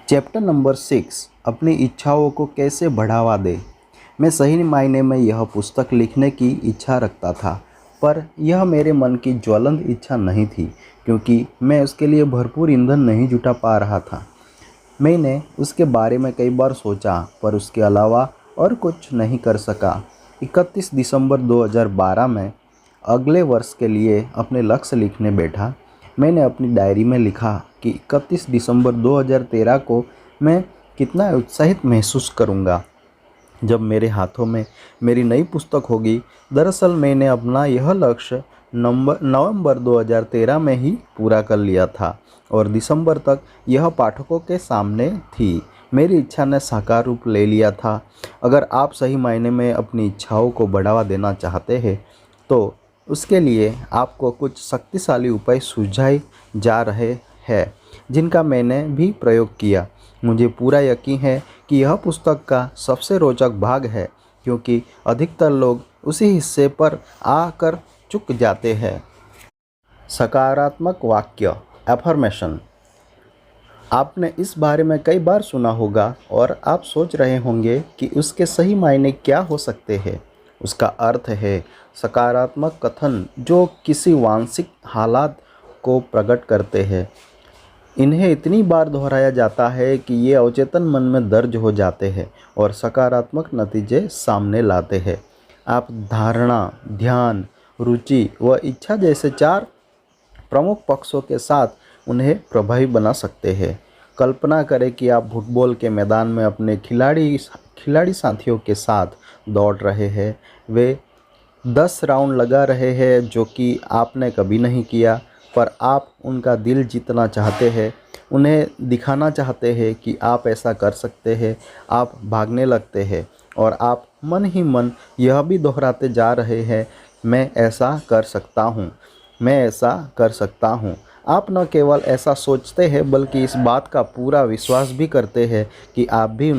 Chapter number 6 अपनी इच्छाओं को कैसे बढ़ावा दे। मैं सही मायने में यह पुस्तक लिखने की इच्छा रखता था, पर यह मेरे मन की ज्वलंत इच्छा नहीं थी, क्योंकि मैं उसके लिए भरपूर ईंधन नहीं जुटा पा रहा था। मैंने उसके बारे में कई बार सोचा, पर उसके अलावा और कुछ नहीं कर सका। 31 दिसंबर 2012 में अगले वर्ष के लिए अपने लक्ष्य लिखने बैठा। मैंने अपनी डायरी में लिखा कि 31 दिसंबर 2013 को मैं कितना उत्साहित महसूस करूंगा जब मेरे हाथों में मेरी नई पुस्तक होगी। दरअसल मैंने अपना यह लक्ष्य नवंबर 2013 में ही पूरा कर लिया था और दिसंबर तक यह पाठकों के सामने थी। मेरी इच्छा ने साकार रूप ले लिया था। अगर आप सही मायने में अपनी इच्छाओं को बढ़ावा देना चाहते हैं तो उसके लिए आपको कुछ शक्तिशाली उपाय सुझाए जा रहे हैं, जिनका मैंने भी प्रयोग किया। मुझे पूरा यकीन है कि यह पुस्तक का सबसे रोचक भाग है, क्योंकि अधिकतर लोग उसी हिस्से पर आकर चुक जाते हैं। सकारात्मक वाक्य एफर्मेशन। आपने इस बारे में कई बार सुना होगा और आप सोच रहे होंगे कि उसके सही मायने क्या हो सकते हैं। उसका अर्थ है सकारात्मक कथन जो किसी वांछित हालात को प्रकट करते हैं। इन्हें इतनी बार दोहराया जाता है कि ये अवचेतन मन में दर्ज हो जाते हैं और सकारात्मक नतीजे सामने लाते हैं। आप धारणा, ध्यान, रुचि व इच्छा जैसे 4 प्रमुख पक्षों के साथ उन्हें प्रभावी बना सकते हैं। कल्पना करें कि आप फुटबॉल के मैदान में अपने खिलाड़ी साथियों के साथ दौड़ रहे हैं। वे 10 राउंड लगा रहे हैं, जो कि आपने कभी नहीं किया, पर आप उनका दिल जीतना चाहते हैं। उन्हें दिखाना चाहते हैं कि आप ऐसा कर सकते हैं। आप भागने लगते हैं और आप मन ही मन यह भी दोहराते जा रहे हैं, मैं ऐसा कर सकता हूँ, मैं ऐसा कर सकता हूँ। आप न केवल ऐसा सोचते हैं, बल्कि इस बात का पूरा विश्वास भी करते हैं कि आप भी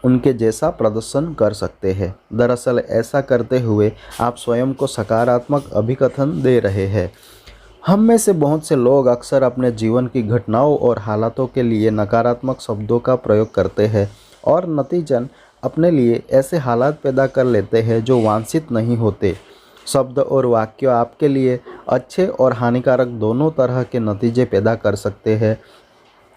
उनके जैसा प्रदर्शन कर सकते हैं। दरअसल ऐसा करते हुए आप स्वयं को सकारात्मक अभिकथन दे रहे हैं। हम में से बहुत से लोग अक्सर अपने जीवन की घटनाओं और हालातों के लिए नकारात्मक शब्दों का प्रयोग करते हैं और नतीजतन अपने लिए ऐसे हालात पैदा कर लेते हैं जो वांछित नहीं होते। शब्द और वाक्य आपके लिए अच्छे और हानिकारक दोनों तरह के नतीजे पैदा कर सकते हैं।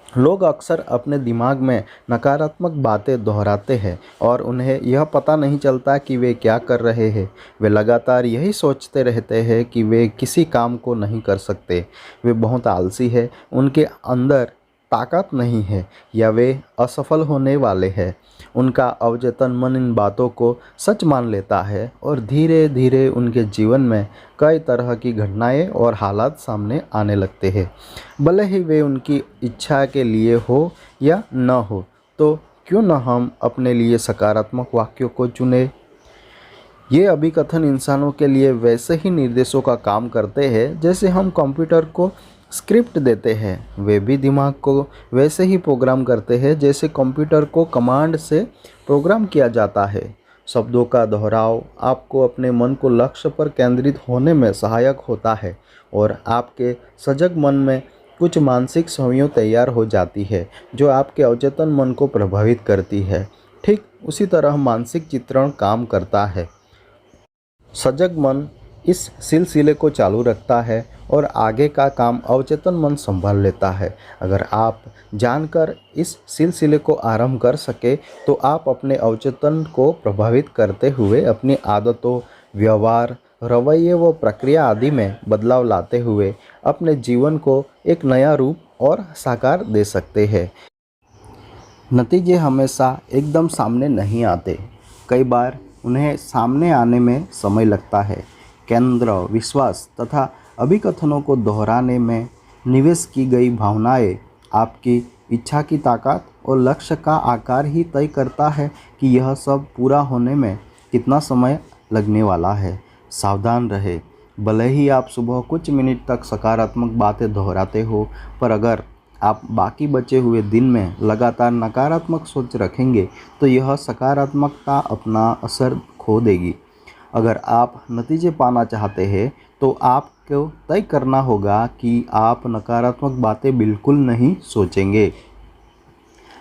लोग अक्सर अपने दिमाग में नकारात्मक बातें दोहराते हैं और उन्हें यह पता नहीं चलता कि वे क्या कर रहे हैं। वे लगातार यही सोचते रहते हैं कि वे किसी काम को नहीं कर सकते, वे बहुत आलसी हैं, उनके अंदर ताकत नहीं है या वे असफल होने वाले हैं। उनका अवचेतन मन इन बातों को सच मान लेता है और धीरे धीरे उनके जीवन में कई तरह की घटनाएं और हालात सामने आने लगते हैं। भले ही वे उनकी इच्छा के लिए हो या न हो, तो क्यों न हम अपने लिए सकारात्मक वाक्यों को चुनें। ये अभिकथन इंसानों के लिए वैसे ही निर्देशों का काम करते हैं जैसे हम कंप्यूटर को स्क्रिप्ट देते हैं। वे भी दिमाग को वैसे ही प्रोग्राम करते हैं जैसे कंप्यूटर को कमांड से प्रोग्राम किया जाता है। शब्दों का दोहराव आपको अपने मन को लक्ष्य पर केंद्रित होने में सहायक होता है और आपके सजग मन में कुछ मानसिक छवियां तैयार हो जाती है जो आपके अवचेतन मन को प्रभावित करती है। ठीक उसी तरह मानसिक चित्रण काम करता है। सजग मन इस सिलसिले को चालू रखता है और आगे का काम अवचेतन मन संभाल लेता है। अगर आप जानकर इस सिलसिले को आरंभ कर सके तो आप अपने अवचेतन को प्रभावित करते हुए अपनी आदतों, व्यवहार, रवैये व प्रक्रिया आदि में बदलाव लाते हुए अपने जीवन को एक नया रूप और साकार दे सकते हैं। नतीजे हमेशा एकदम सामने नहीं आते, कई बार उन्हें सामने आने में समय लगता है। केंद्र, विश्वास तथा अभिकथनों को दोहराने में निवेश की गई भावनाएं आपकी इच्छा की ताकत और लक्ष्य का आकार ही तय करता है कि यह सब पूरा होने में कितना समय लगने वाला है। सावधान रहे, भले ही आप सुबह कुछ मिनट तक सकारात्मक बातें दोहराते हो, पर अगर आप बाकी बचे हुए दिन में लगातार नकारात्मक सोच रखेंगे तो यह सकारात्मकता अपना असर खो देगी। अगर आप नतीजे पाना चाहते हैं तो आपको तय करना होगा कि आप नकारात्मक बातें बिल्कुल नहीं सोचेंगे।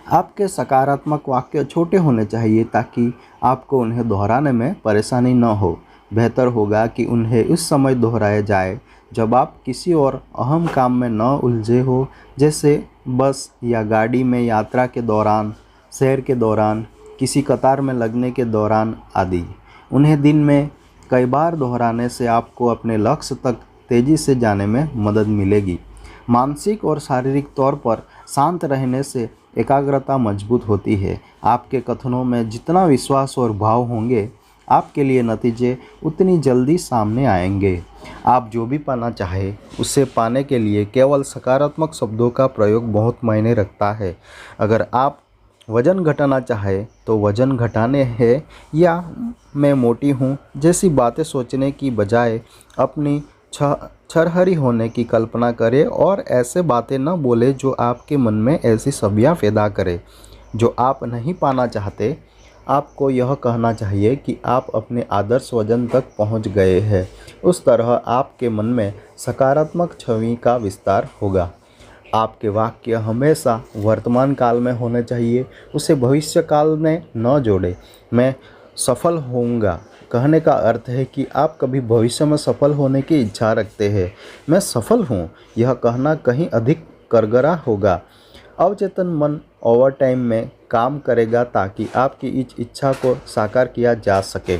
आपके सकारात्मक वाक्य छोटे होने चाहिए ताकि आपको उन्हें दोहराने में परेशानी न हो। बेहतर होगा कि उन्हें उस समय दोहराया जाए जब आप किसी और अहम काम में न उलझे हो, जैसे बस या गाड़ी में यात्रा के दौरान, सैर के दौरान, किसी कतार में लगने के दौरान आदि। उन्हें दिन में कई बार दोहराने से आपको अपने लक्ष्य तक तेज़ी से जाने में मदद मिलेगी। मानसिक और शारीरिक तौर पर शांत रहने से एकाग्रता मजबूत होती है। आपके कथनों में जितना विश्वास और भाव होंगे, आपके लिए नतीजे उतनी जल्दी सामने आएंगे। आप जो भी पाना चाहे उसे पाने के लिए केवल सकारात्मक शब्दों का प्रयोग बहुत मायने रखता है। अगर आप वज़न घटाना चाहे तो वज़न घटाने हैं या मैं मोटी हूँ जैसी बातें सोचने की बजाय अपनी छरहरी होने की कल्पना करें और ऐसे बातें न बोले जो आपके मन में ऐसी छवियां पैदा करे जो आप नहीं पाना चाहते। आपको यह कहना चाहिए कि आप अपने आदर्श वजन तक पहुंच गए हैं। उस तरह आपके मन में सकारात्मक छवि का विस्तार होगा। आपके वाक्य हमेशा वर्तमान काल में होने चाहिए, उसे भविष्य काल में न जोड़ें। मैं सफल होऊंगा कहने का अर्थ है कि आप कभी भविष्य में सफल होने की इच्छा रखते हैं। मैं सफल हूँ यह कहना कहीं अधिक कारगर होगा। अवचेतन मन ओवरटाइम में काम करेगा ताकि आपकी इस इच्छा को साकार किया जा सके।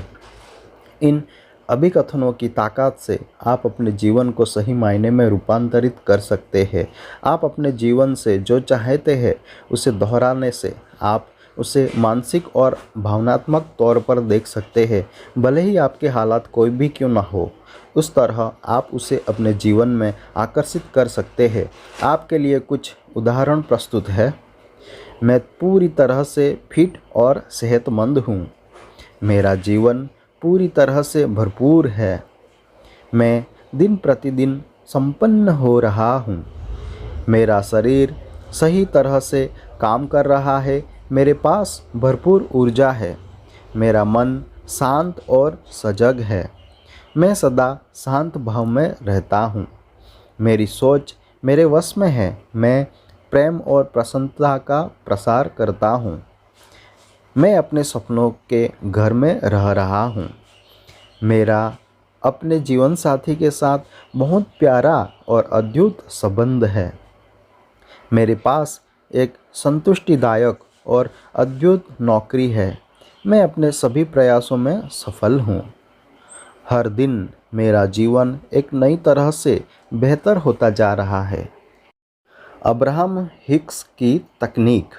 इन अभिकथनों की ताकत से आप अपने जीवन को सही मायने में रूपांतरित कर सकते हैं। आप अपने जीवन से जो चाहते हैं उसे दोहराने से आप उसे मानसिक और भावनात्मक तौर पर देख सकते हैं, भले ही आपके हालात कोई भी क्यों ना हो। उस तरह आप उसे अपने जीवन में आकर्षित कर सकते हैं। आपके लिए कुछ उदाहरण प्रस्तुत है। मैं पूरी तरह से फिट और सेहतमंद हूँ। मेरा जीवन पूरी तरह से भरपूर है। मैं दिन प्रतिदिन संपन्न हो रहा हूँ। मेरा शरीर सही तरह से काम कर रहा है। मेरे पास भरपूर ऊर्जा है। मेरा मन शांत और सजग है। मैं सदा शांत भाव में रहता हूँ। मेरी सोच मेरे वश में है। मैं प्रेम और प्रसन्नता का प्रसार करता हूँ। मैं अपने सपनों के घर में रह रहा हूँ। मेरा अपने जीवन साथी के साथ बहुत प्यारा और अद्भुत संबंध है। मेरे पास एक संतुष्टिदायक और अद्भुत नौकरी है। मैं अपने सभी प्रयासों में सफल हूँ। हर दिन मेरा जीवन एक नई तरह से बेहतर होता जा रहा है। अब्राहम हिक्स की तकनीक।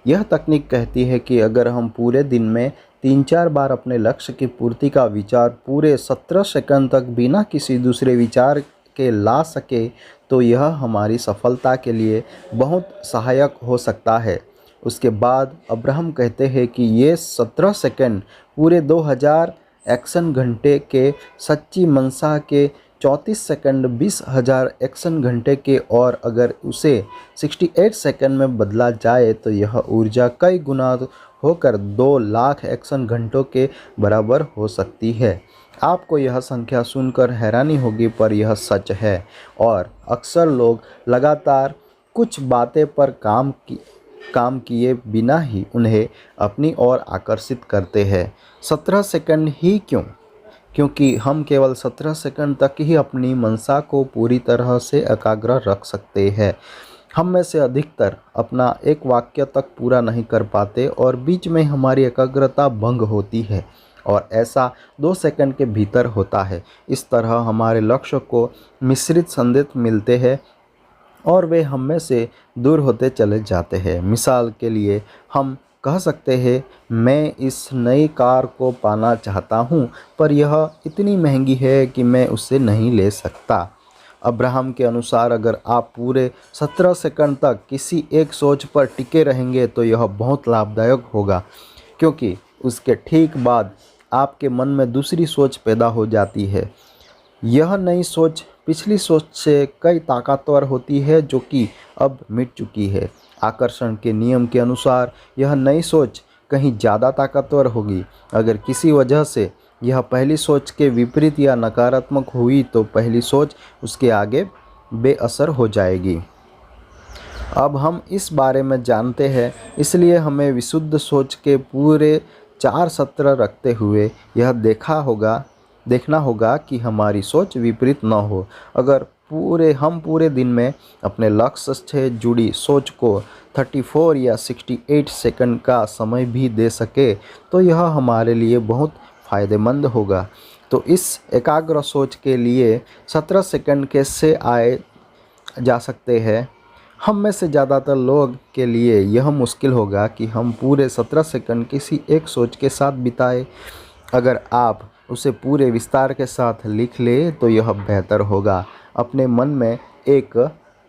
यह तकनीक कहती है कि अगर हम पूरे दिन में 3-4 बार अपने लक्ष्य की पूर्ति का विचार पूरे 17 सेकंड तक बिना किसी दूसरे विचार के ला सके तो यह हमारी सफलता के लिए बहुत सहायक हो सकता है। उसके बाद अब्राहम कहते हैं कि ये 17 सेकंड पूरे 2000 एक्शन घंटे के सच्ची मनसा के 34 सेकंड 20,000 एक्शन घंटे के, और अगर उसे 68 सेकंड में बदला जाए तो यह ऊर्जा कई गुना होकर 2 लाख एक्शन घंटों के बराबर हो सकती है। आपको यह संख्या सुनकर हैरानी होगी पर यह सच है, और अक्सर लोग लगातार कुछ बातें पर काम किए बिना ही उन्हें अपनी ओर आकर्षित करते हैं। 17 सेकंड ही क्यों? क्योंकि हम केवल 17 सेकंड तक ही अपनी मनसा को पूरी तरह से एकाग्र रख सकते हैं। हम में से अधिकतर अपना एक वाक्य तक पूरा नहीं कर पाते और बीच में हमारी एकाग्रता भंग होती है, और ऐसा 2 सेकंड के भीतर होता है। इस तरह हमारे लक्ष्य को मिश्रित संदेश मिलते हैं और वे हम में से दूर होते चले जाते हैं। मिसाल के लिए हम कह सकते हैं, मैं इस नई कार को पाना चाहता हूँ पर यह इतनी महंगी है कि मैं उसे नहीं ले सकता। अब्राहम के अनुसार अगर आप पूरे 17 सेकंड तक किसी एक सोच पर टिके रहेंगे तो यह बहुत लाभदायक होगा, क्योंकि उसके ठीक बाद आपके मन में दूसरी सोच पैदा हो जाती है। यह नई सोच पिछली सोच से कई ताकतवर होती है जो कि अब मिट चुकी है। आकर्षण के नियम के अनुसार यह नई सोच कहीं ज़्यादा ताकतवर होगी। अगर किसी वजह से यह पहली सोच के विपरीत या नकारात्मक हुई तो पहली सोच उसके आगे बेअसर हो जाएगी। अब हम इस बारे में जानते हैं, इसलिए हमें विशुद्ध सोच के पूरे 4 सत्र रखते हुए यह देखना होगा कि हमारी सोच विपरीत न हो। अगर हम पूरे दिन में अपने लक्ष्य से जुड़ी सोच को 34 या 68 सेकंड का समय भी दे सके तो यह हमारे लिए बहुत फ़ायदेमंद होगा। तो इस एकाग्र सोच के लिए 17 सेकंड कैसे आए जा सकते हैं? हम में से ज़्यादातर लोग के लिए यह मुश्किल होगा कि हम पूरे 17 सेकंड किसी एक सोच के साथ बिताएं। अगर आप उसे पूरे विस्तार के साथ लिख लें तो यह बेहतर होगा। अपने मन में एक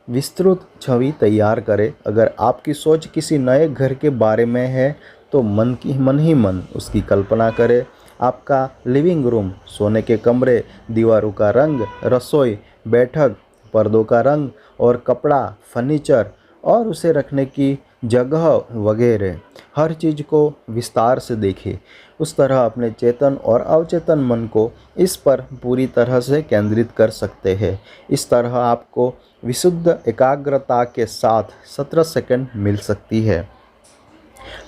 विस्तृत छवि तैयार करें। अगर आपकी सोच किसी नए घर के बारे में है तो मन ही मन उसकी कल्पना करें। आपका लिविंग रूम, सोने के कमरे, दीवारों का रंग, रसोई, बैठक, पर्दों का रंग और कपड़ा, फर्नीचर और उसे रखने की जगह वगैरह हर चीज़ को विस्तार से देखें। उस तरह अपने चेतन और अवचेतन मन को इस पर पूरी तरह से केंद्रित कर सकते हैं। इस तरह आपको विशुद्ध एकाग्रता के साथ 17 सेकंड मिल सकती है।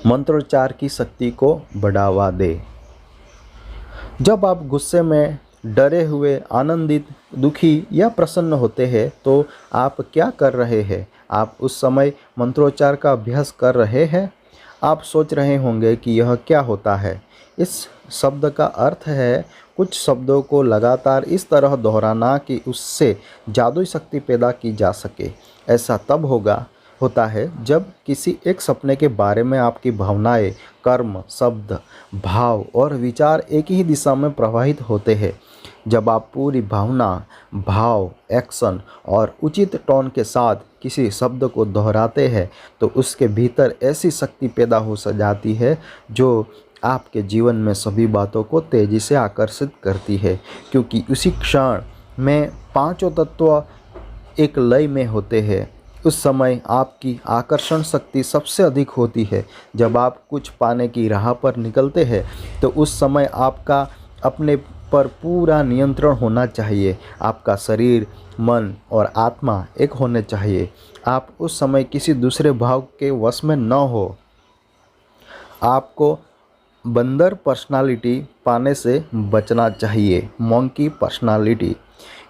मंत्रोच्चार की शक्ति को बढ़ावा दें। जब आप गुस्से में, डरे हुए, आनंदित, दुखी या प्रसन्न होते हैं तो आप क्या कर रहे हैं? आप उस समय मंत्रोच्चार का अभ्यास कर रहे हैं? आप सोच रहे होंगे कि यह क्या होता है। इस शब्द का अर्थ है कुछ शब्दों को लगातार इस तरह दोहराना कि उससे जादुई शक्ति पैदा की जा सके। ऐसा तब होता है जब किसी एक सपने के बारे में आपकी भावनाएं, कर्म, शब्द, भाव और विचार एक ही दिशा में प्रवाहित होते हैं। जब आप पूरी भावना, भाव, एक्शन और उचित टोन के साथ किसी शब्द को दोहराते हैं तो उसके भीतर ऐसी शक्ति पैदा हो जाती है जो आपके जीवन में सभी बातों को तेज़ी से आकर्षित करती है, क्योंकि उसी क्षण में पांचों तत्व एक लय में होते हैं। उस समय आपकी आकर्षण शक्ति सबसे अधिक होती है। जब आप कुछ पाने की राह पर निकलते हैं तो उस समय आपका अपने पर पूरा नियंत्रण होना चाहिए। आपका शरीर, मन और आत्मा एक होने चाहिए। आप उस समय किसी दूसरे भाव के वश में न हो। आपको बंदर पर्सनालिटी पाने से बचना चाहिए। Monkey personality.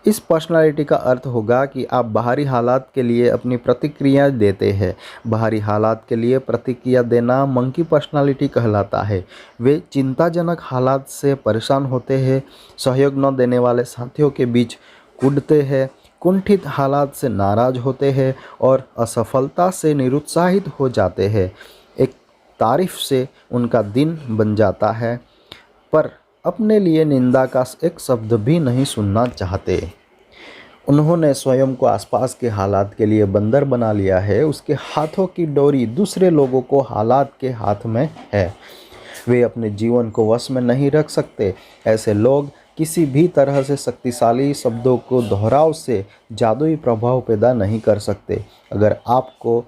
इस पर्सनालिटी का अर्थ होगा कि आप बाहरी हालात के लिए अपनी प्रतिक्रिया देते हैं। बाहरी हालात के लिए प्रतिक्रिया देना मंकी पर्सनालिटी कहलाता है। वे चिंताजनक हालात से परेशान होते हैं, सहयोग न देने वाले साथियों के बीच कूदते हैं, कुंठित हालात से नाराज होते हैं और असफलता से निरुत्साहित हो जाते हैं। एक तारीफ से उनका दिन बन जाता है, पर अपने लिए निंदा का एक शब्द भी नहीं सुनना चाहते। उन्होंने स्वयं को आसपास के हालात के लिए बंदर बना लिया है। उसके हाथों की डोरी दूसरे लोगों को हालात के हाथ में है। वे अपने जीवन को वश में नहीं रख सकते। ऐसे लोग किसी भी तरह से शक्तिशाली शब्दों को दोहराव से जादुई प्रभाव पैदा नहीं कर सकते। अगर आपको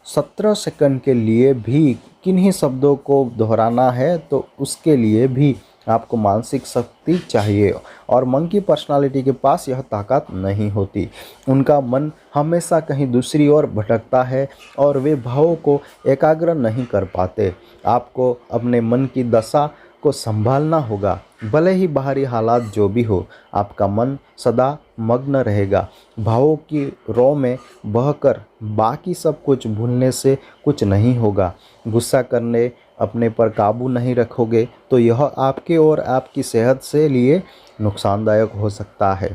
17 सेकंड के लिए भी किन्हीं शब्दों को दोहराना है तो उसके लिए भी आपको मानसिक शक्ति चाहिए और मंकी पर्सनालिटी के पास यह ताकत नहीं होती। उनका मन हमेशा कहीं दूसरी ओर भटकता है और वे भावों को एकाग्र नहीं कर पाते। आपको अपने मन की दशा को संभालना होगा। भले ही बाहरी हालात जो भी हो, आपका मन सदा मग्न रहेगा। भावों की रौ में बहकर बाकी सब कुछ भूलने से कुछ नहीं होगा। गुस्सा करने, अपने पर काबू नहीं रखोगे तो यह आपके और आपकी सेहत से लिए नुकसानदायक हो सकता है।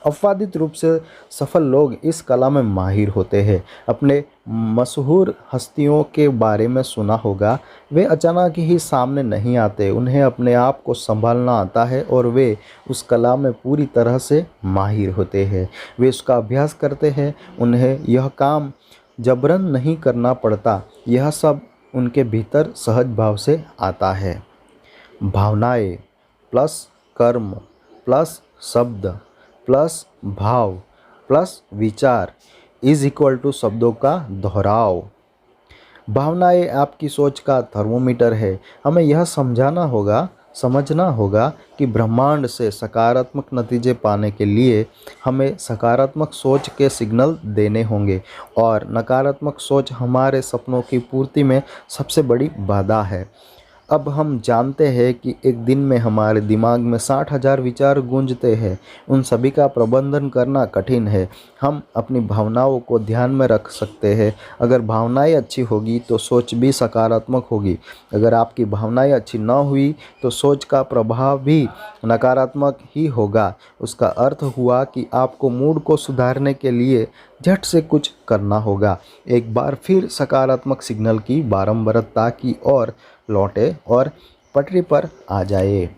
अपवादित रूप से सफल लोग इस कला में माहिर होते हैं। अपने मशहूर हस्तियों के बारे में सुना होगा। वे अचानक ही सामने नहीं आते। उन्हें अपने आप को संभालना आता है और वे उस कला में पूरी तरह से माहिर होते हैं। वे उसका अभ्यास करते हैं। उन्हें यह काम जबरन नहीं करना पड़ता। यह सब उनके भीतर सहज भाव से आता है। भावनाएं प्लस कर्म प्लस शब्द प्लस भाव प्लस विचार इज इक्वल टू शब्दों का दोहराव। भावनाएं आपकी सोच का थर्मोमीटर है। हमें यह समझाना होगा समझना होगा कि ब्रह्मांड से सकारात्मक नतीजे पाने के लिए हमें सकारात्मक सोच के सिग्नल देने होंगे और नकारात्मक सोच हमारे सपनों की पूर्ति में सबसे बड़ी बाधा है। अब हम जानते हैं कि एक दिन में हमारे दिमाग में 60,000 विचार गूंजते हैं। उन सभी का प्रबंधन करना कठिन है। हम अपनी भावनाओं को ध्यान में रख सकते हैं। अगर भावनाएं अच्छी होगी तो सोच भी सकारात्मक होगी। अगर आपकी भावनाएं अच्छी न हुई तो सोच का प्रभाव भी नकारात्मक ही होगा। उसका अर्थ हुआ कि आपको मूड को सुधारने के लिए झट से कुछ करना होगा। एक बार फिर सकारात्मक सिग्नल की बारंबारता की ओर लौटे और पटरी पर आ जाए।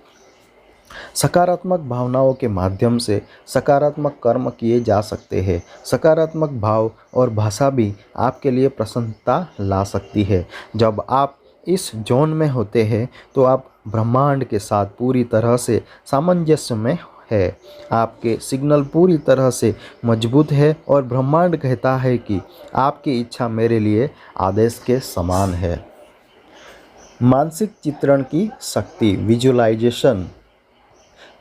सकारात्मक भावनाओं के माध्यम से सकारात्मक कर्म किए जा सकते हैं। सकारात्मक भाव और भाषा भी आपके लिए प्रसन्नता ला सकती है। जब आप इस जोन में होते हैं तो आप ब्रह्मांड के साथ पूरी तरह से सामंजस्य में है। आपके सिग्नल पूरी तरह से मजबूत है और ब्रह्मांड कहता है कि आपकी इच्छा मेरे लिए आदेश के समान है। मानसिक चित्रण की शक्ति, विजुअलाइजेशन।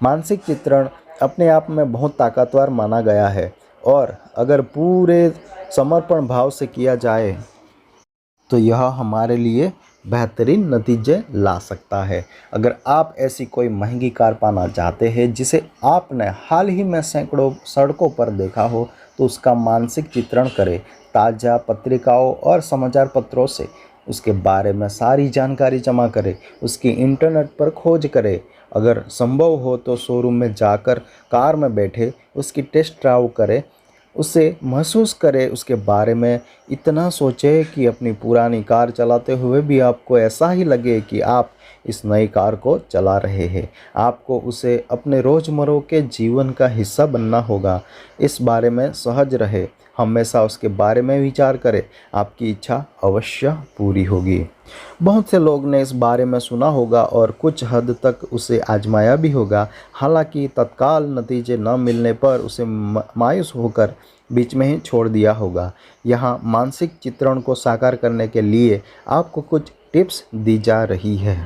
मानसिक चित्रण अपने आप में बहुत ताकतवर माना गया है और अगर पूरे समर्पण भाव से किया जाए तो यह हमारे लिए बेहतरीन नतीजे ला सकता है। अगर आप ऐसी कोई महंगी कार पाना चाहते हैं जिसे आपने हाल ही में सैकड़ों सड़कों पर देखा हो तो उसका मानसिक चित्रण करें। ताज़ा पत्रिकाओं और समाचार पत्रों से उसके बारे में सारी जानकारी जमा करें। उसकी इंटरनेट पर खोज करें। अगर संभव हो तो शोरूम में जाकर कार में बैठे उसकी टेस्ट ड्राइव करें। उसे महसूस करें, उसके बारे में इतना सोचें कि अपनी पुरानी कार चलाते हुए भी आपको ऐसा ही लगे कि आप इस नई कार को चला रहे हैं। आपको उसे अपने रोज़मर्रा के जीवन का हिस्सा बनना होगा। इस बारे में सहज रहे, हमेशा उसके बारे में विचार करें। आपकी इच्छा अवश्य पूरी होगी। बहुत से लोग ने इस बारे में सुना होगा और कुछ हद तक उसे आजमाया भी होगा। हालांकि तत्काल नतीजे न मिलने पर उसे मायूस होकर बीच में ही छोड़ दिया होगा। यहाँ मानसिक चित्रण को साकार करने के लिए आपको कुछ टिप्स दी जा रही है।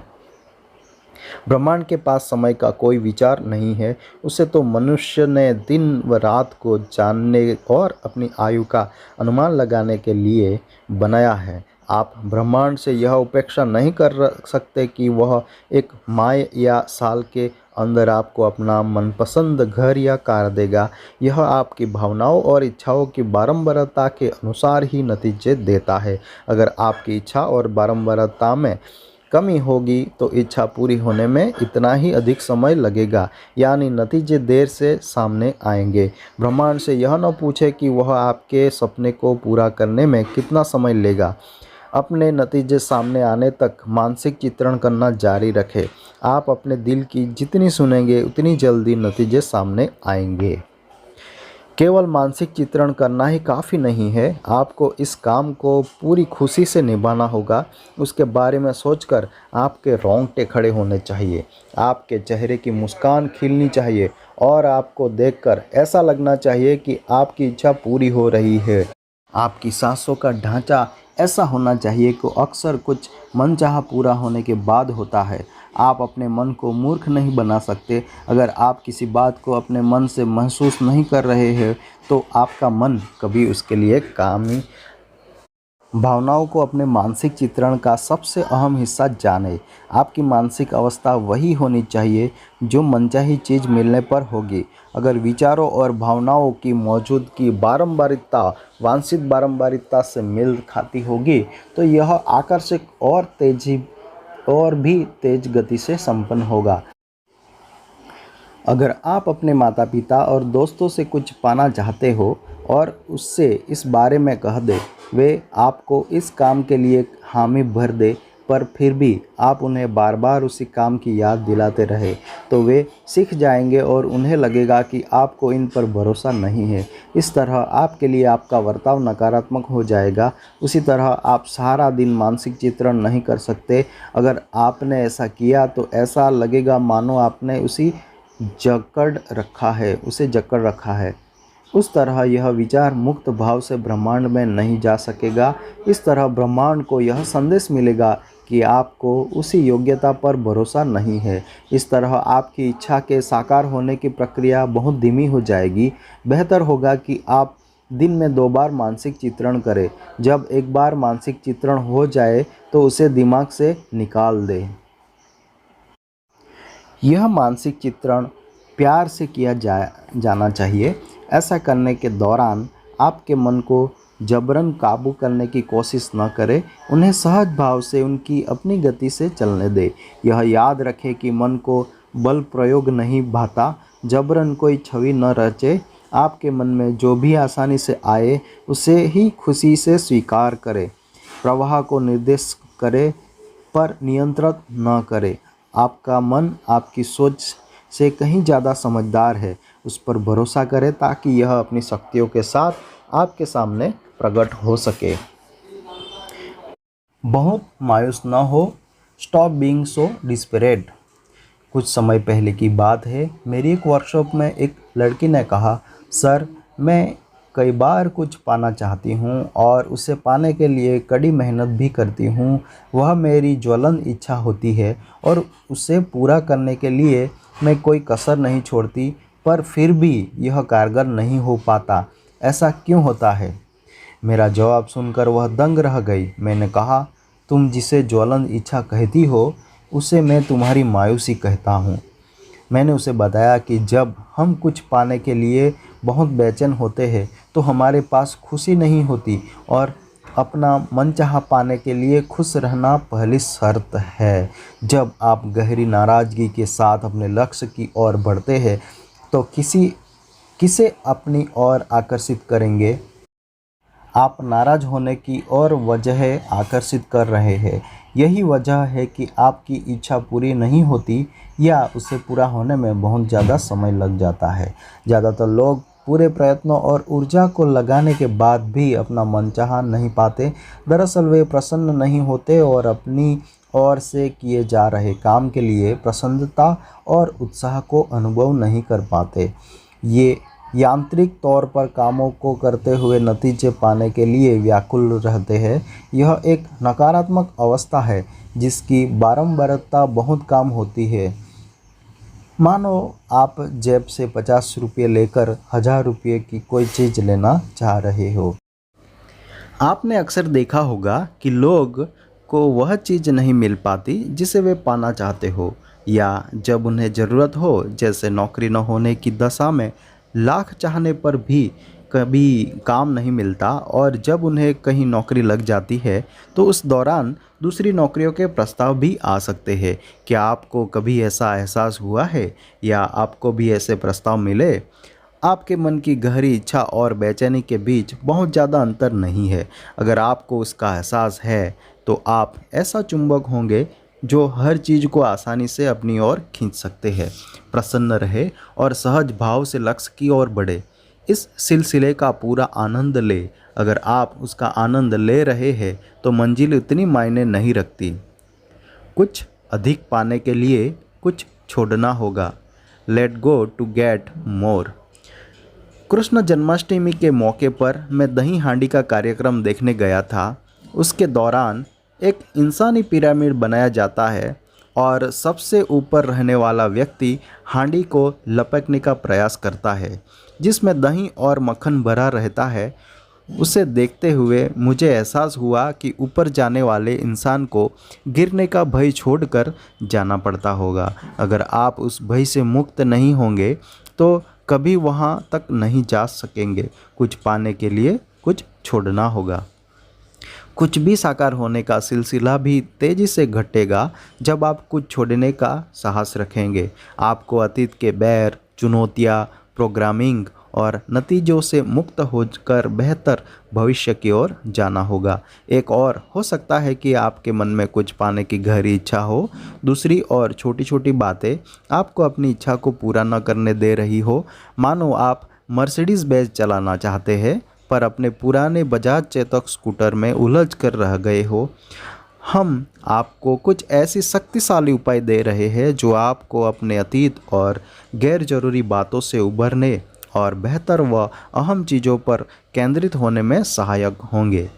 ब्रह्मांड के पास समय का कोई विचार नहीं है। उसे तो मनुष्य ने दिन व रात को जानने और अपनी आयु का अनुमान लगाने के लिए बनाया है। आप ब्रह्मांड से यह अपेक्षा नहीं कर सकते कि वह एक माह या साल के अंदर आपको अपना मनपसंद घर या कार देगा। यह आपकी भावनाओं और इच्छाओं की बारंबारता के अनुसार ही नतीजे देता है। अगर आपकी इच्छा और बारंबारता में कमी होगी तो इच्छा पूरी होने में इतना ही अधिक समय लगेगा, यानी नतीजे देर से सामने आएंगे। ब्रह्मांड से यह न पूछे कि वह आपके सपने को पूरा करने में कितना समय लेगा। अपने नतीजे सामने आने तक मानसिक चित्रण करना जारी रखें। आप अपने दिल की जितनी सुनेंगे उतनी जल्दी नतीजे सामने आएंगे। केवल मानसिक चित्रण करना ही काफ़ी नहीं है, आपको इस काम को पूरी खुशी से निभाना होगा। उसके बारे में सोचकर आपके रोंगटे खड़े होने चाहिए, आपके चेहरे की मुस्कान खिलनी चाहिए और आपको देखकर ऐसा लगना चाहिए कि आपकी इच्छा पूरी हो रही है। आपकी सांसों का ढांचा ऐसा होना चाहिए कि अक्सर कुछ मनचाहा पूरा होने के बाद होता है। आप अपने मन को मूर्ख नहीं बना सकते। अगर आप किसी बात को अपने मन से महसूस नहीं कर रहे हैं तो आपका मन कभी उसके लिए काम नहीं। भावनाओं को अपने मानसिक चित्रण का सबसे अहम हिस्सा जानें। आपकी मानसिक अवस्था वही होनी चाहिए जो मनचाही चीज़ मिलने पर होगी। अगर विचारों और भावनाओं की मौजूदगी बारंबारिता वांछित बारंबारिता से मेल खाती होगी तो यह आकर्षक और भी तेज गति से संपन्न होगा। अगर आप अपने माता पिता और दोस्तों से कुछ पाना चाहते हो और उससे इस बारे में कह दे, वे आपको इस काम के लिए हामी भर दे, पर फिर भी आप उन्हें बार बार उसी काम की याद दिलाते रहे, तो वे सीख जाएंगे और उन्हें लगेगा कि आपको इन पर भरोसा नहीं है। इस तरह आपके लिए आपका बर्ताव नकारात्मक हो जाएगा। उसी तरह आप सारा दिन मानसिक चित्रण नहीं कर सकते। अगर आपने ऐसा किया तो ऐसा लगेगा मानो आपने उसे जकड़ रखा है। उस तरह यह विचार मुक्त भाव से ब्रह्मांड में नहीं जा सकेगा। इस तरह ब्रह्मांड को यह संदेश मिलेगा कि आपको उसी योग्यता पर भरोसा नहीं है। इस तरह आपकी इच्छा के साकार होने की प्रक्रिया बहुत धीमी हो जाएगी। बेहतर होगा कि आप दिन में 2 बार मानसिक चित्रण करें। जब एक बार मानसिक चित्रण हो जाए तो उसे दिमाग से निकाल दें। यह मानसिक चित्रण प्यार से किया जाना चाहिए। ऐसा करने के दौरान आपके मन को जबरन काबू करने की कोशिश न करें। उन्हें सहज भाव से उनकी अपनी गति से चलने दें। यह याद रखें कि मन को बल प्रयोग नहीं भाता। जबरन कोई छवि न रचे। आपके मन में जो भी आसानी से आए उसे ही खुशी से स्वीकार करें। प्रवाह को निर्देश करें पर नियंत्रित न करें। आपका मन आपकी सोच से कहीं ज़्यादा समझदार है। उस पर भरोसा करें ताकि यह अपनी शक्तियों के साथ आपके सामने प्रकट हो सके। बहुत मायूस न हो। Stop being so desperate. कुछ समय पहले की बात है। मेरी एक वर्कशॉप में एक लड़की ने कहा, सर मैं कई बार कुछ पाना चाहती हूँ और उसे पाने के लिए कड़ी मेहनत भी करती हूँ। वह मेरी ज्वलंत इच्छा होती है और उसे पूरा करने के लिए मैं कोई कसर नहीं छोड़ती, पर फिर भी यह कारगर नहीं हो पाता। ऐसा क्यों होता है? मेरा जवाब सुनकर वह दंग रह गई। मैंने कहा, तुम जिसे ज्वलंत इच्छा कहती हो उसे मैं तुम्हारी मायूसी कहता हूँ। मैंने उसे बताया कि जब हम कुछ पाने के लिए बहुत बेचैन होते हैं तो हमारे पास खुशी नहीं होती और अपना मनचाहा पाने के लिए खुश रहना पहली शर्त है। जब आप गहरी नाराज़गी के साथ अपने लक्ष्य की ओर बढ़ते हैं तो किसे अपनी ओर आकर्षित करेंगे? आप नाराज़ होने की और वजह आकर्षित कर रहे हैं। यही वजह है कि आपकी इच्छा पूरी नहीं होती या उसे पूरा होने में बहुत ज़्यादा समय लग जाता है। ज़्यादातर लोग पूरे प्रयत्नों और ऊर्जा को लगाने के बाद भी अपना मनचाहा नहीं पाते। दरअसल वे प्रसन्न नहीं होते और अपनी ओर से किए जा रहे काम के लिए प्रसन्नता और उत्साह को अनुभव नहीं कर पाते। ये यांत्रिक तौर पर कामों को करते हुए नतीजे पाने के लिए व्याकुल रहते हैं। यह एक नकारात्मक अवस्था है जिसकी बारंबारता बहुत कम होती है। मानो आप जेब से 50 रुपये लेकर 1000 रुपये की कोई चीज़ लेना चाह रहे हो। आपने अक्सर देखा होगा कि लोग को वह चीज़ नहीं मिल पाती जिसे वे पाना चाहते हो, या जब उन्हें ज़रूरत हो, जैसे नौकरी न होने की दशा में लाख चाहने पर भी कभी काम नहीं मिलता, और जब उन्हें कहीं नौकरी लग जाती है तो उस दौरान दूसरी नौकरियों के प्रस्ताव भी आ सकते हैं। क्या आपको कभी ऐसा एहसास हुआ है या आपको भी ऐसे प्रस्ताव मिले? आपके मन की गहरी इच्छा और बेचैनी के बीच बहुत ज़्यादा अंतर नहीं है। अगर आपको उसका एहसास है तो आप ऐसा चुंबक होंगे जो हर चीज़ को आसानी से अपनी ओर खींच सकते हैं। प्रसन्न रहे और सहज भाव से लक्ष्य की ओर बढ़े। इस सिलसिले का पूरा आनंद ले। अगर आप उसका आनंद ले रहे हैं तो मंजिल उतनी मायने नहीं रखती। कुछ अधिक पाने के लिए कुछ छोड़ना होगा। Let go to get more. Krishna Janmashtami के मौके पर मैं दही हांडी का कार्यक्रम देखने गया था। उसके दौरान एक इंसानी पिरामिड बनाया जाता है और सबसे ऊपर रहने वाला व्यक्ति हांडी को लपेटने का प्रयास करता है जिसमें दही और मक्खन भरा रहता है। उसे देखते हुए मुझे एहसास हुआ कि ऊपर जाने वाले इंसान को गिरने का भय छोड़कर जाना पड़ता होगा। अगर आप उस भय से मुक्त नहीं होंगे तो कभी वहां तक नहीं जा सकेंगे। कुछ पाने के लिए कुछ छोड़ना होगा। कुछ भी साकार होने का सिलसिला भी तेज़ी से घटेगा जब आप कुछ छोड़ने का साहस रखेंगे। आपको अतीत के बैर, चुनौतियाँ, प्रोग्रामिंग और नतीजों से मुक्त होकर बेहतर भविष्य की ओर जाना होगा। एक और हो सकता है कि आपके मन में कुछ पाने की गहरी इच्छा हो, दूसरी और छोटी छोटी बातें आपको अपनी इच्छा को पूरा न करने दे रही हो। मानो आप मर्सिडीज़ बेंज चलाना चाहते हैं पर अपने पुराने बजाज चेतक स्कूटर में उलझ कर रह गए हो। हम आपको कुछ ऐसी शक्तिशाली उपाय दे रहे हैं जो आपको अपने अतीत और गैर जरूरी बातों से उभरने और बेहतर व अहम चीज़ों पर केंद्रित होने में सहायक होंगे।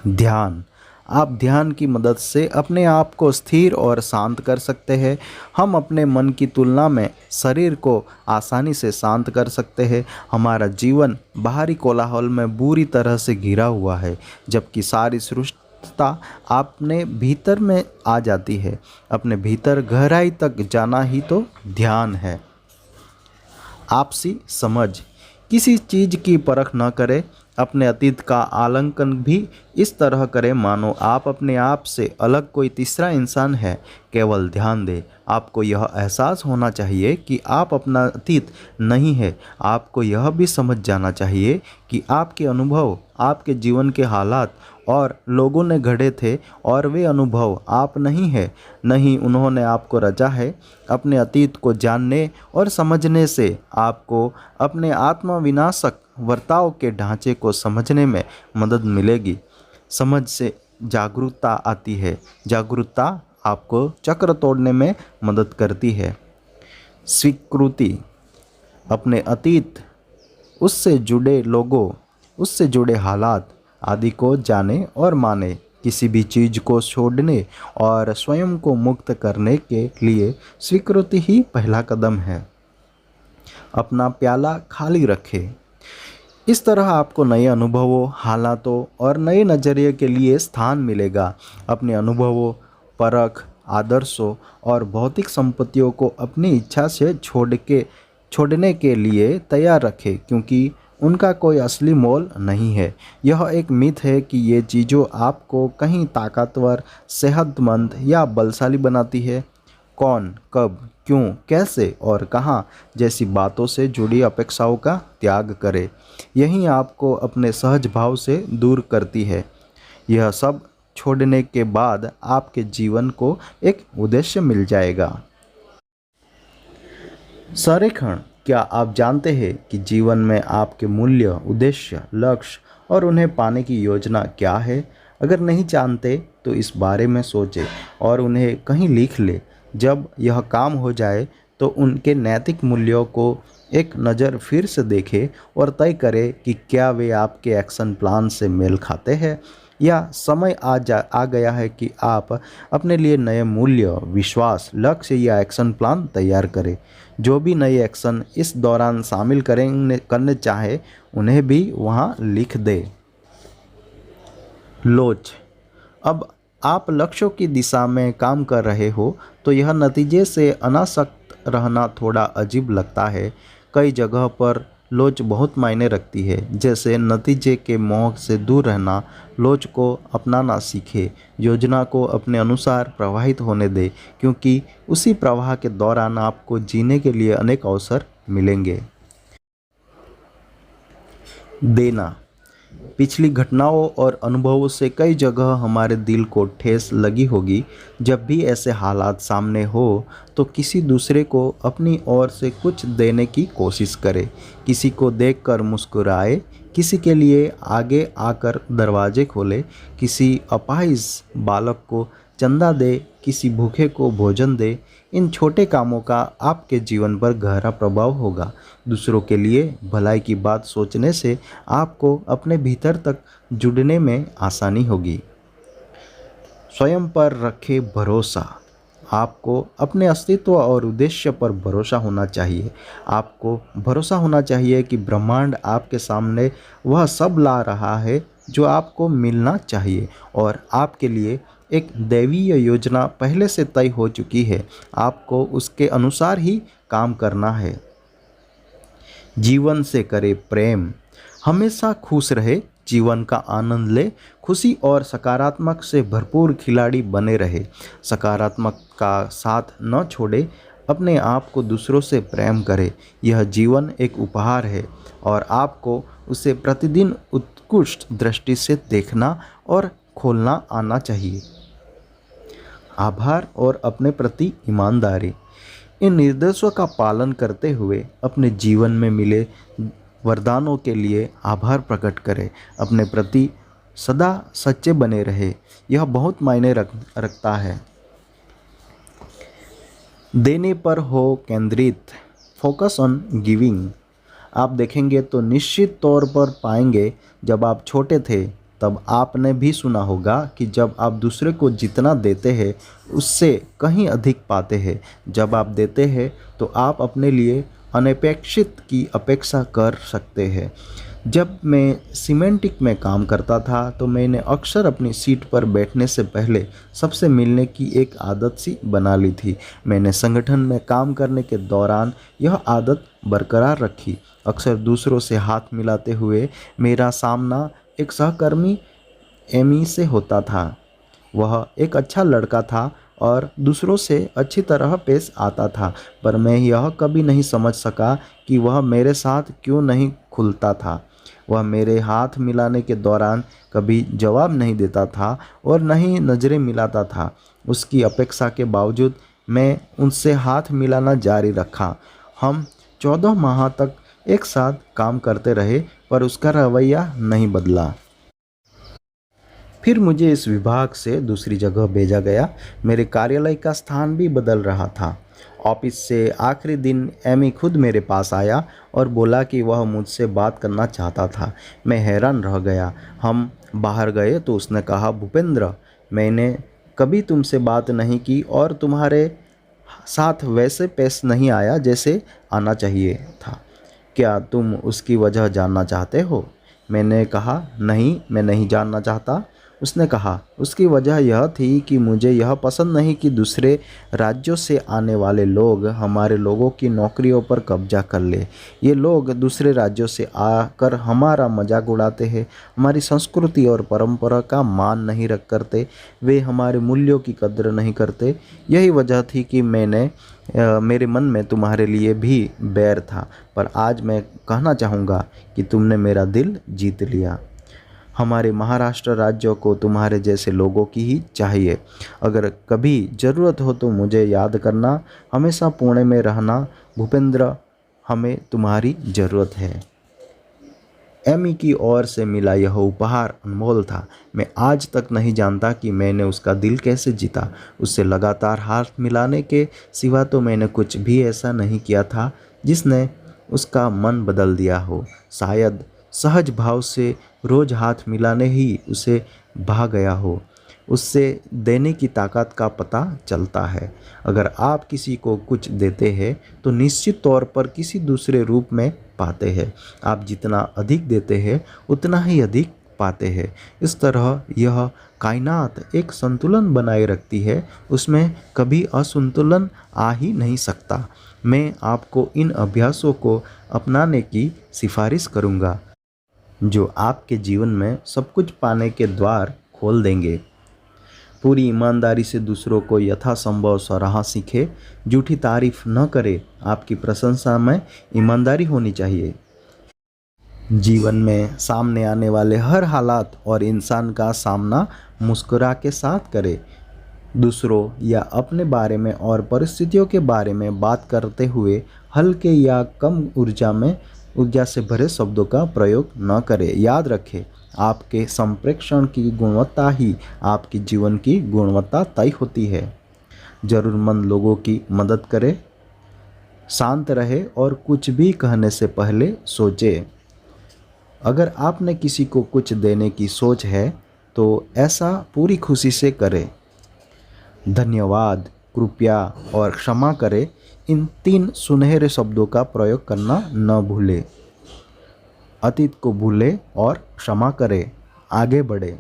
ध्यान। आप ध्यान की मदद से अपने आप को स्थिर और शांत कर सकते हैं। हम अपने मन की तुलना में शरीर को आसानी से शांत कर सकते हैं। हमारा जीवन बाहरी कोलाहल में बुरी तरह से घिरा हुआ है, जबकि सारी सृष्टता अपने भीतर में आ जाती है। अपने भीतर गहराई तक जाना ही तो ध्यान है। आपसी समझ। किसी चीज़ की परख न करें। अपने अतीत का आकलन भी इस तरह करें मानो आप अपने आप से अलग कोई तीसरा इंसान है। केवल ध्यान दें। आपको यह एहसास होना चाहिए कि आप अपना अतीत नहीं है। आपको यह भी समझ जाना चाहिए कि आपके अनुभव आपके जीवन के हालात और लोगों ने गढ़े थे, और वे अनुभव आप नहीं है। नहीं, उन्होंने आपको रचा है। अपने अतीत को जानने और समझने से आपको अपने आत्मविनाशक वर्ताव के ढांचे को समझने में मदद मिलेगी। समझ से जागरूकता आती है। जागरूकता आपको चक्र तोड़ने में मदद करती है। स्वीकृति। अपने अतीत, उससे जुड़े लोगों, उससे जुड़े हालात आदि को जाने और माने। किसी भी चीज़ को छोड़ने और स्वयं को मुक्त करने के लिए स्वीकृति ही पहला कदम है। अपना प्याला खाली रखें। इस तरह आपको नए अनुभवों, हालातों और नए नज़रिए के लिए स्थान मिलेगा। अपने अनुभवों, परख, आदर्शों और भौतिक संपत्तियों को अपनी इच्छा से छोड़ने के लिए तैयार रखें, क्योंकि उनका कोई असली मोल नहीं है। यह एक मिथ है कि ये चीज़ों आपको कहीं ताकतवर, सेहतमंद या बलशाली बनाती है। कौन, कब, क्यों, कैसे और कहाँ जैसी बातों से जुड़ी अपेक्षाओं का त्याग करें। यही आपको अपने सहज भाव से दूर करती है। यह सब छोड़ने के बाद आपके जीवन को एक उद्देश्य मिल जाएगा। संरेखण। क्या आप जानते हैं कि जीवन में आपके मूल्य, उद्देश्य, लक्ष्य और उन्हें पाने की योजना क्या है? अगर नहीं जानते तो इस बारे में सोचें और उन्हें कहीं लिख लें। जब यह काम हो जाए तो उनके नैतिक मूल्यों को एक नज़र फिर से देखें और तय करें कि क्या वे आपके एक्शन प्लान से मेल खाते हैं, या समय आ गया है कि आप अपने लिए नए मूल्य, विश्वास, लक्ष्य या एक्शन प्लान तैयार करें। जो भी नए एक्शन इस दौरान शामिल करने चाहे, उन्हें भी वहाँ लिख दें। लोच। अब आप लक्ष्यों की दिशा में काम कर रहे हो तो यह नतीजे से अनासक्त रहना थोड़ा अजीब लगता है। कई जगह पर लोच बहुत मायने रखती है, जैसे नतीजे के मोह से दूर रहना। लोच को अपनाना सीखें। योजना को अपने अनुसार प्रवाहित होने दें, क्योंकि उसी प्रवाह के दौरान आपको जीने के लिए अनेक अवसर मिलेंगे। देना। पिछली घटनाओं और अनुभवों से कई जगह हमारे दिल को ठेस लगी होगी। जब भी ऐसे हालात सामने हो तो किसी दूसरे को अपनी ओर से कुछ देने की कोशिश करें। किसी को देखकर मुस्कुराए, किसी के लिए आगे आकर दरवाजे खोले, किसी अपाहिज बालक को चंदा दे, किसी भूखे को भोजन दे। इन छोटे कामों का आपके जीवन पर गहरा प्रभाव होगा। दूसरों के लिए भलाई की बात सोचने से आपको अपने भीतर तक जुड़ने में आसानी होगी। स्वयं पर रखें भरोसा। आपको अपने अस्तित्व और उद्देश्य पर भरोसा होना चाहिए। आपको भरोसा होना चाहिए कि ब्रह्मांड आपके सामने वह सब ला रहा है जो आपको मिलना चाहिए, और आपके लिए एक दैवीय योजना पहले से तय हो चुकी है। आपको उसके अनुसार ही काम करना है। जीवन से करे प्रेम। हमेशा खुश रहे, जीवन का आनंद ले, खुशी और सकारात्मक से भरपूर खिलाड़ी बने रहे। सकारात्मक का साथ न छोड़े। अपने आप को दूसरों से प्रेम करे। यह जीवन एक उपहार है और आपको उसे प्रतिदिन उत्कृष्ट दृष्टि से देखना और खोलना आना चाहिए। आभार और अपने प्रति ईमानदारी। इन निर्देशों का पालन करते हुए अपने जीवन में मिले वरदानों के लिए आभार प्रकट करें। अपने प्रति सदा सच्चे बने रहे। यह बहुत मायने रखता है। देने पर हो केंद्रित। Focus on giving. आप देखेंगे तो निश्चित तौर पर पाएंगे, जब आप छोटे थे तब आपने भी सुना होगा कि जब आप दूसरे को जितना देते हैं उससे कहीं अधिक पाते हैं। जब आप देते हैं तो आप अपने लिए अनपेक्षित की अपेक्षा कर सकते हैं। जब मैं सीमेंटिक में काम करता था तो मैंने अक्सर अपनी सीट पर बैठने से पहले सबसे मिलने की एक आदत सी बना ली थी। मैंने संगठन में काम करने के दौरान यह आदत बरकरार रखी। अक्सर दूसरों से हाथ मिलाते हुए मेरा सामना एक सहकर्मी एमी से होता था। वह एक अच्छा लड़का था और दूसरों से अच्छी तरह पेश आता था, पर मैं यह कभी नहीं समझ सका कि वह मेरे साथ क्यों नहीं खुलता था। वह मेरे हाथ मिलाने के दौरान कभी जवाब नहीं देता था और न ही नज़रें मिलाता था। उसकी अपेक्षा के बावजूद मैं उनसे हाथ मिलाना जारी रखा। हम 14 माह तक एक साथ काम करते रहे, पर उसका रवैया नहीं बदला। फिर मुझे इस विभाग से दूसरी जगह भेजा गया। मेरे कार्यालय का स्थान भी बदल रहा था। ऑफिस से आखिरी दिन एमी खुद मेरे पास आया और बोला कि वह मुझसे बात करना चाहता था। मैं हैरान रह गया। हम बाहर गए तो उसने कहा, भूपेंद्र, मैंने कभी तुमसे बात नहीं की और तुम्हारे साथ वैसे पेश नहीं आया जैसे आना चाहिए था। क्या तुम उसकी वजह जानना चाहते हो? मैंने कहा, नहीं, मैं नहीं जानना चाहता। उसने कहा, उसकी वजह यह थी कि मुझे यह पसंद नहीं कि दूसरे राज्यों से आने वाले लोग हमारे लोगों की नौकरियों पर कब्जा कर ले। ये लोग दूसरे राज्यों से आकर हमारा मजाक उड़ाते हैं, हमारी संस्कृति और परंपरा का मान नहीं रख करते, वे हमारे मूल्यों की कद्र नहीं करते। यही वजह थी कि मेरे मन में तुम्हारे लिए भी बैर था, पर आज मैं कहना चाहूँगा कि तुमने मेरा दिल जीत लिया। हमारे महाराष्ट्र राज्य को तुम्हारे जैसे लोगों की ही चाहिए। अगर कभी ज़रूरत हो तो मुझे याद करना। हमेशा पुणे में रहना भूपेंद्र, हमें तुम्हारी ज़रूरत है। एमी की ओर से मिला यह उपहार अनमोल था। मैं आज तक नहीं जानता कि मैंने उसका दिल कैसे जीता। उससे लगातार हाथ मिलाने के सिवा तो मैंने कुछ भी ऐसा नहीं किया था जिसने उसका मन बदल दिया हो। शायद सहज भाव से रोज हाथ मिलाने ही उसे भा गया हो। उससे देने की ताकत का पता चलता है। अगर आप किसी को कुछ देते हैं तो निश्चित तौर पर किसी दूसरे रूप में पाते हैं। आप जितना अधिक देते हैं उतना ही अधिक पाते हैं। इस तरह यह कायनात एक संतुलन बनाए रखती है, उसमें कभी असंतुलन आ ही नहीं सकता। मैं आपको इन अभ्यासों को अपनाने की सिफारिश करूँगा, जो आपके जीवन में सब कुछ पाने के द्वार खोल देंगे। पूरी ईमानदारी से दूसरों को यथासंभव सराहा सीखे। झूठी तारीफ न करे। आपकी प्रशंसा में ईमानदारी होनी चाहिए। जीवन में सामने आने वाले हर हालात और इंसान का सामना मुस्कुरा के साथ करे। दूसरों या अपने बारे में और परिस्थितियों के बारे में बात करते हुए हल्के या कम ऊर्जा से भरे शब्दों का प्रयोग न करें। याद रखें, आपके संप्रेषण की गुणवत्ता ही आपके जीवन की गुणवत्ता तय होती है। ज़रूरतमंद लोगों की मदद करें। शांत रहे और कुछ भी कहने से पहले सोचें। अगर आपने किसी को कुछ देने की सोच है तो ऐसा पूरी खुशी से करें। धन्यवाद, कृपया और क्षमा करें, इन 3 सुनहरे शब्दों का प्रयोग करना न भूलें। अतीत को भूलें और क्षमा करें, आगे बढ़ें।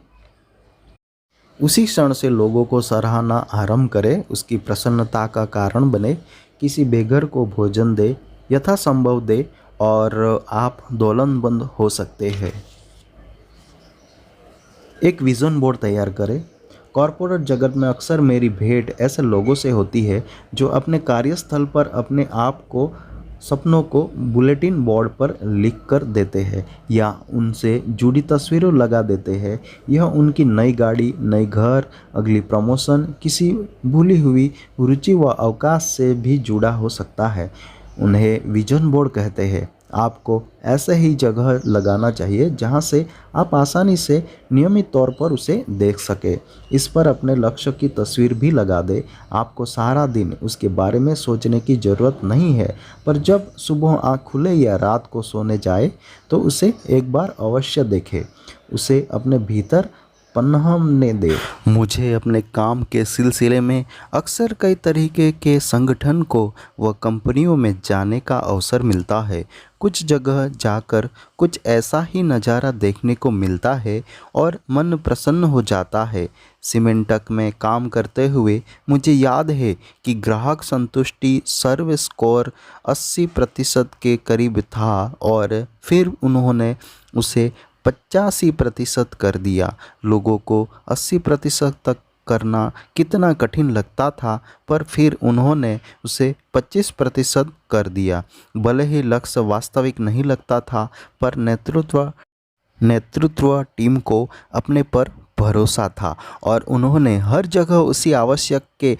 उसी क्षण से लोगों को सराहना आरंभ करें, उसकी प्रसन्नता का कारण बने। किसी बेघर को भोजन दे, यथासंभव दे और आप दौलतमंद हो सकते हैं। एक विज़न बोर्ड तैयार करें। कॉरपोरेट जगत में अक्सर मेरी भेंट ऐसे लोगों से होती है जो अपने कार्यस्थल पर अपने आप को सपनों को बुलेटिन बोर्ड पर लिख कर देते हैं या उनसे जुड़ी तस्वीरें लगा देते हैं। यह उनकी नई गाड़ी, नई घर, अगली प्रमोशन, किसी भूली हुई रुचि व अवकाश से भी जुड़ा हो सकता है। उन्हें विजन बोर्ड कहते हैं। आपको ऐसे ही जगह लगाना चाहिए जहां से आप आसानी से नियमित तौर पर उसे देख सके। इस पर अपने लक्ष्य की तस्वीर भी लगा दे। आपको सारा दिन उसके बारे में सोचने की ज़रूरत नहीं है, पर जब सुबह आँख खुले या रात को सोने जाए तो उसे एक बार अवश्य देखें। उसे अपने भीतर पनहने दे। मुझे अपने काम के सिलसिले में अक्सर कई तरीके के संगठन को व कंपनियों में जाने का अवसर मिलता है। कुछ जगह जाकर कुछ ऐसा ही नज़ारा देखने को मिलता है और मन प्रसन्न हो जाता है। सीमेंटक में काम करते हुए मुझे याद है कि ग्राहक संतुष्टि सर्व स्कोर 80% के करीब था और फिर उन्होंने उसे 85% कर दिया। लोगों को 80% तक करना कितना कठिन लगता था, पर फिर उन्होंने उसे 25% कर दिया। भले ही लक्ष्य वास्तविक नहीं लगता था, पर नेतृत्व टीम को अपने पर भरोसा था और उन्होंने हर जगह उसी आवश्यक के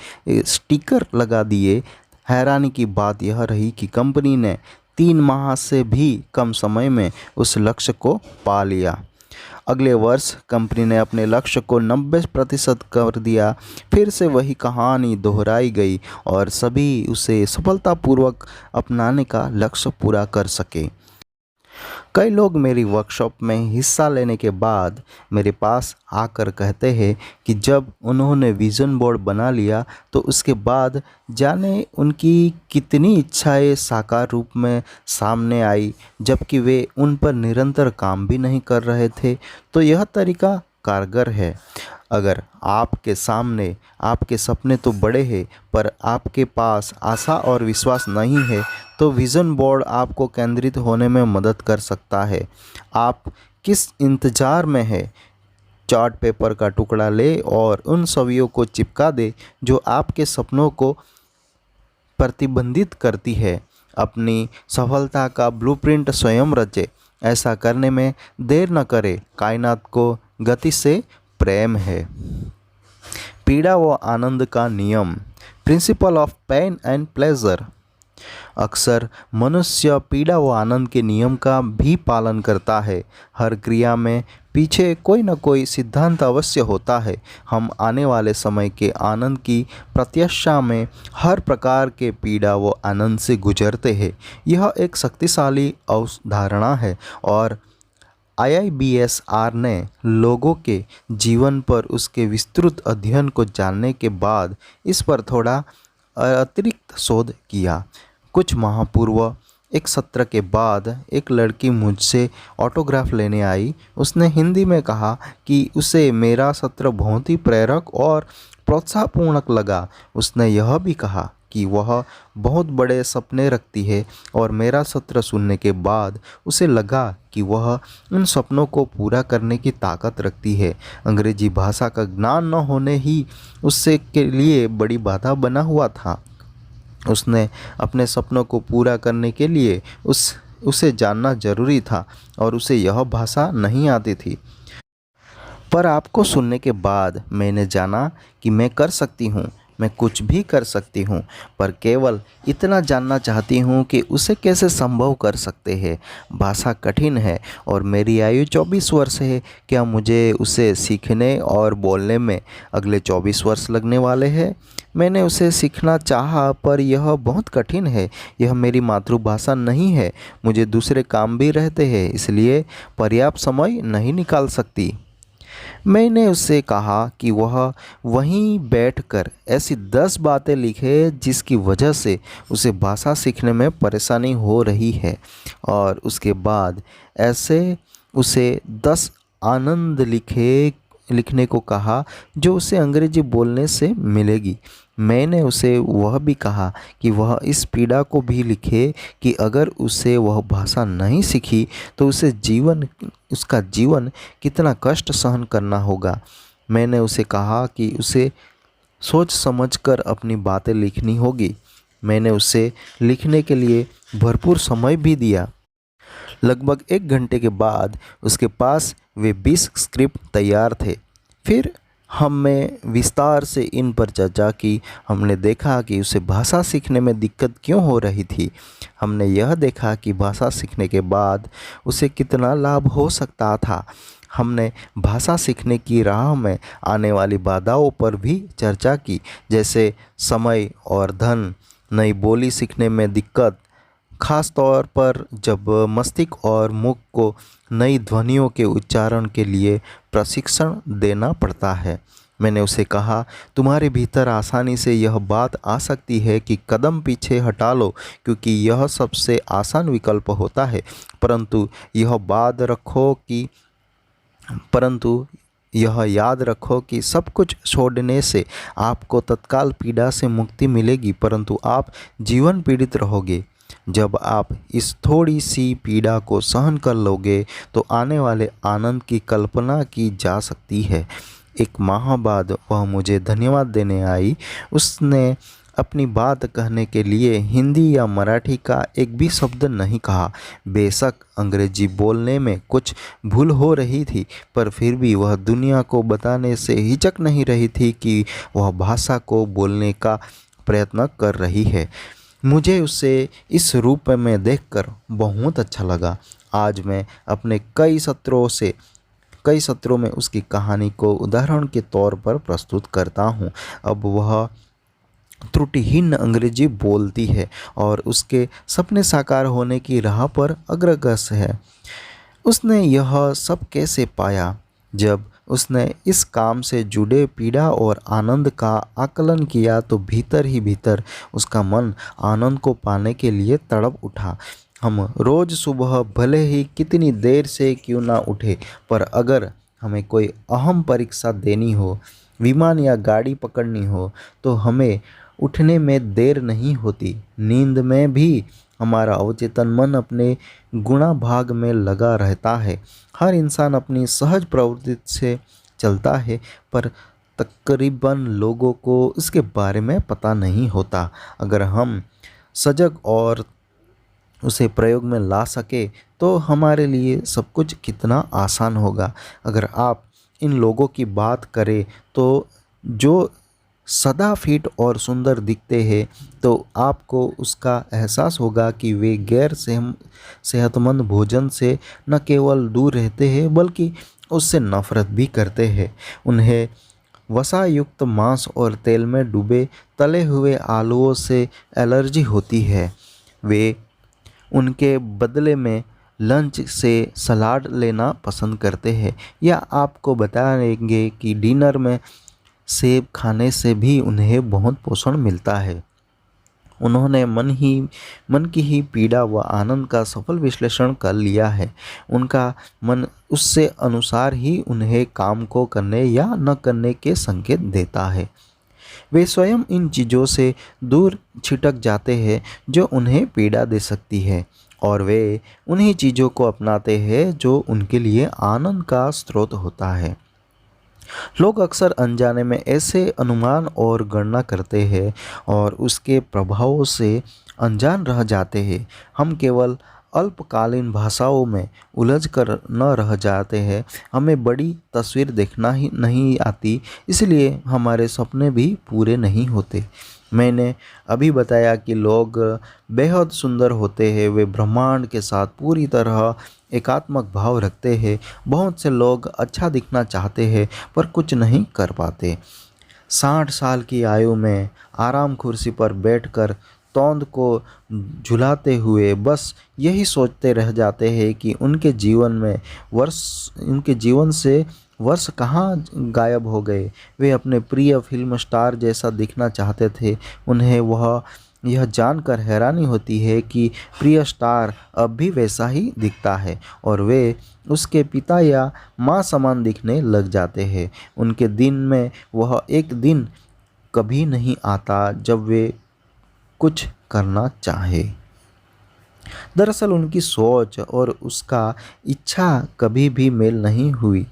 स्टिकर लगा दिए। हैरानी की बात यह रही कि कंपनी ने 3 माह से भी कम समय में उस लक्ष्य को पा लिया। अगले वर्ष कंपनी ने अपने लक्ष्य को 90% कर दिया। फिर से वही कहानी दोहराई गई और सभी उसे सफलतापूर्वक अपनाने का लक्ष्य पूरा कर सके। कई लोग मेरी वर्कशॉप में हिस्सा लेने के बाद मेरे पास आकर कहते हैं कि जब उन्होंने विज़न बोर्ड बना लिया तो उसके बाद जाने उनकी कितनी इच्छाएं साकार रूप में सामने आई, जबकि वे उन पर निरंतर काम भी नहीं कर रहे थे। तो यह तरीका कारगर है। अगर आपके सामने आपके सपने तो बड़े हैं, पर आपके पास आशा और विश्वास नहीं है, तो विज़न बोर्ड आपको केंद्रित होने में मदद कर सकता है। आप किस इंतज़ार में है? चार्ट पेपर का टुकड़ा ले और उन छवियों को चिपका दे जो आपके सपनों को प्रतिबंधित करती है। अपनी सफलता का ब्लूप्रिंट स्वयं रचे। ऐसा करने में देर न करें। कायनात को गति से प्रेम है। पीड़ा व आनंद का नियम, principle of pain and pleasure. अक्सर मनुष्य पीड़ा व आनंद के नियम का भी पालन करता है। हर क्रिया में पीछे कोई न कोई सिद्धांत अवश्य होता है। हम आने वाले समय के आनंद की प्रत्याशा में हर प्रकार के पीड़ा व आनंद से गुजरते हैं। यह एक शक्तिशाली अवधारणा है और IIBSR ने लोगों के जीवन पर उसके विस्तृत अध्ययन को जानने के बाद इस पर थोड़ा अतिरिक्त शोध किया। कुछ माह पूर्व एक सत्र के बाद एक लड़की मुझसे ऑटोग्राफ लेने आई। उसने हिंदी में कहा कि उसे मेरा सत्र बहुत ही प्रेरक और प्रोत्साहपूर्ण लगा। उसने यह भी कहा कि वह बहुत बड़े सपने रखती है और मेरा सत्र सुनने के बाद उसे लगा कि वह उन सपनों को पूरा करने की ताकत रखती है। अंग्रेजी भाषा का ज्ञान न होने ही उससे के लिए बड़ी बाधा बना हुआ था। उसने अपने सपनों को पूरा करने के लिए उसे जानना जरूरी था और उसे यह भाषा नहीं आती थी। पर आपको सुनने के बाद मैंने जाना कि मैं कर सकती हूँ, मैं कुछ भी कर सकती हूँ, पर केवल इतना जानना चाहती हूँ कि उसे कैसे संभव कर सकते हैं। भाषा कठिन है और मेरी आयु 24 वर्ष है। क्या मुझे उसे सीखने और बोलने में अगले 24 वर्ष लगने वाले हैं? मैंने उसे सीखना चाहा, पर यह बहुत कठिन है। यह मेरी मातृभाषा नहीं है। मुझे दूसरे काम भी रहते हैं, इसलिए पर्याप्त समय नहीं निकाल सकती। मैंने उससे कहा कि वह वहीं बैठकर ऐसी 10 बातें लिखे जिसकी वजह से उसे भाषा सीखने में परेशानी हो रही है, और उसके बाद ऐसे उसे 10 आनंद लिखने को कहा जो उसे अंग्रेजी बोलने से मिलेगी। मैंने उसे वह भी कहा कि वह इस पीड़ा को भी लिखे कि अगर उसे वह भाषा नहीं सीखी तो उसका जीवन कितना कष्ट सहन करना होगा। मैंने उसे कहा कि उसे सोच समझकर अपनी बातें लिखनी होगी। मैंने उसे लिखने के लिए भरपूर समय भी दिया। लगभग 1 घंटे के बाद उसके पास वे 20 स्क्रिप्ट तैयार थे। फिर हमने विस्तार से इन पर चर्चा की। हमने देखा कि उसे भाषा सीखने में दिक्कत क्यों हो रही थी। हमने यह देखा कि भाषा सीखने के बाद उसे कितना लाभ हो सकता था। हमने भाषा सीखने की राह में आने वाली बाधाओं पर भी चर्चा की, जैसे समय और धन, नई बोली सीखने में दिक्कत, खास तौर पर जब मस्तिष्क और मुख को नई ध्वनियों के उच्चारण के लिए प्रशिक्षण देना पड़ता है। मैंने उसे कहा, तुम्हारे भीतर आसानी से यह बात आ सकती है कि कदम पीछे हटा लो, क्योंकि यह सबसे आसान विकल्प होता है। परंतु यह बात रखो कि परंतु यह याद रखो कि सब कुछ छोड़ने से आपको तत्काल पीड़ा से मुक्ति मिलेगी, परंतु आप जीवन पीड़ित रहोगे। जब आप इस थोड़ी सी पीड़ा को सहन कर लोगे तो आने वाले आनंद की कल्पना की जा सकती है। एक माह बाद वह मुझे धन्यवाद देने आई। उसने अपनी बात कहने के लिए हिंदी या मराठी का एक भी शब्द नहीं कहा। बेशक अंग्रेजी बोलने में कुछ भूल हो रही थी, पर फिर भी वह दुनिया को बताने से हिचक नहीं रही थी कि वह भाषा को बोलने का प्रयत्न कर रही है। मुझे उसे इस रूप में देखकर बहुत अच्छा लगा। आज मैं अपने कई सत्रों में उसकी कहानी को उदाहरण के तौर पर प्रस्तुत करता हूँ। अब वह त्रुटिहीन अंग्रेजी बोलती है और उसके सपने साकार होने की राह पर अग्रसर है। उसने यह सब कैसे पाया? जब उसने इस काम से जुड़े पीड़ा और आनंद का आकलन किया तो भीतर ही भीतर उसका मन आनंद को पाने के लिए तड़प उठा। हम रोज़ सुबह भले ही कितनी देर से क्यों ना उठे, पर अगर हमें कोई अहम परीक्षा देनी हो, विमान या गाड़ी पकड़नी हो, तो हमें उठने में देर नहीं होती। नींद में भी हमारा अवचेतन मन अपने गुणा भाग में लगा रहता है। हर इंसान अपनी सहज प्रवृत्ति से चलता है, पर तकरीबन लोगों को इसके बारे में पता नहीं होता। अगर हम सजग और उसे प्रयोग में ला सके तो हमारे लिए सब कुछ कितना आसान होगा। अगर आप इन लोगों की बात करें तो जो सदा फिट और सुंदर दिखते हैं, तो आपको उसका एहसास होगा कि वे सेहतमंद भोजन से न केवल दूर रहते हैं बल्कि उससे नफरत भी करते हैं। उन्हें वसा युक्त मांस और तेल में डूबे तले हुए आलूओं से एलर्जी होती है। वे उनके बदले में लंच से सलाद लेना पसंद करते हैं, या आपको बताएंगे कि डिनर में सेब खाने से भी उन्हें बहुत पोषण मिलता है। उन्होंने मन की ही पीड़ा व आनंद का सफल विश्लेषण कर लिया है। उनका मन उससे अनुसार ही उन्हें काम को करने या न करने के संकेत देता है। वे स्वयं इन चीज़ों से दूर छिटक जाते हैं जो उन्हें पीड़ा दे सकती है, और वे उन्हीं चीज़ों को अपनाते हैं जो उनके लिए आनंद का स्रोत होता है। लोग अक्सर अनजाने में ऐसे अनुमान और गणना करते हैं और उसके प्रभावों से अनजान रह जाते हैं। हम केवल अल्पकालीन भाषाओं में उलझ कर न रह जाते हैं। हमें बड़ी तस्वीर देखना ही नहीं आती, इसलिए हमारे सपने भी पूरे नहीं होते। मैंने अभी बताया कि लोग बेहद सुंदर होते हैं। वे ब्रह्मांड के साथ पूरी तरह एकात्मक भाव रखते हैं। बहुत से लोग अच्छा दिखना चाहते हैं पर कुछ नहीं कर पाते। 60 साल की आयु में आराम कुर्सी पर बैठकर तोंद को झुलाते हुए बस यही सोचते रह जाते हैं कि उनके जीवन से वर्ष कहाँ गायब हो गए। वे अपने प्रिय फिल्म स्टार जैसा दिखना चाहते थे। उन्हें यह जानकर हैरानी होती है कि प्रिय स्टार अब भी वैसा ही दिखता है और वे उसके पिता या माँ समान दिखने लग जाते हैं। उनके दिन में वह एक दिन कभी नहीं आता जब वे कुछ करना चाहे। दरअसल उनकी सोच और उसका इच्छा कभी भी मेल नहीं हुई।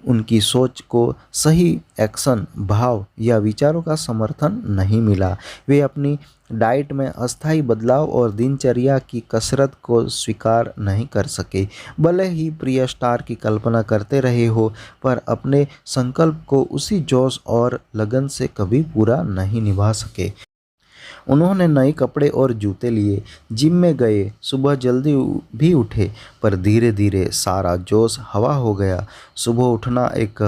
उनकी सोच को सही एक्शन, भाव या विचारों का समर्थन नहीं मिला। वे अपनी डाइट में अस्थायी बदलाव और दिनचर्या की कसरत को स्वीकार नहीं कर सके। भले ही प्रिय स्टार की कल्पना करते रहे हो, पर अपने संकल्प को उसी जोश और लगन से कभी पूरा नहीं निभा सके। उन्होंने नए कपड़े और जूते लिए, जिम में गए, सुबह जल्दी भी उठे, पर धीरे धीरे सारा जोश हवा हो गया। सुबह उठना एक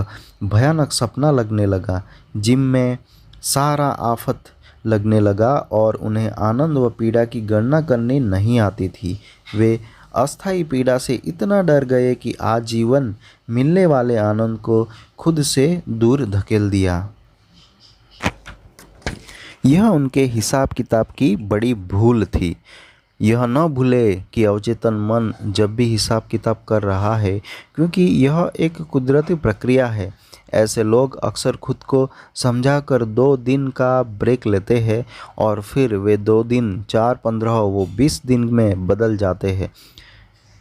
भयानक सपना लगने लगा। जिम में सारा आफत लगने लगा और उन्हें आनंद व पीड़ा की गणना करनी नहीं आती थी। वे अस्थायी पीड़ा से इतना डर गए कि आजीवन मिलने वाले आनंद को खुद से दूर धकेल दिया। यह उनके हिसाब किताब की बड़ी भूल थी। यह न भूले कि अवचेतन मन जब भी हिसाब किताब कर रहा है, क्योंकि यह एक कुदरती प्रक्रिया है। ऐसे लोग अक्सर खुद को समझाकर 2 दिन का ब्रेक लेते हैं और फिर वे 2 दिन 4, 15 वो 20 दिन में बदल जाते हैं।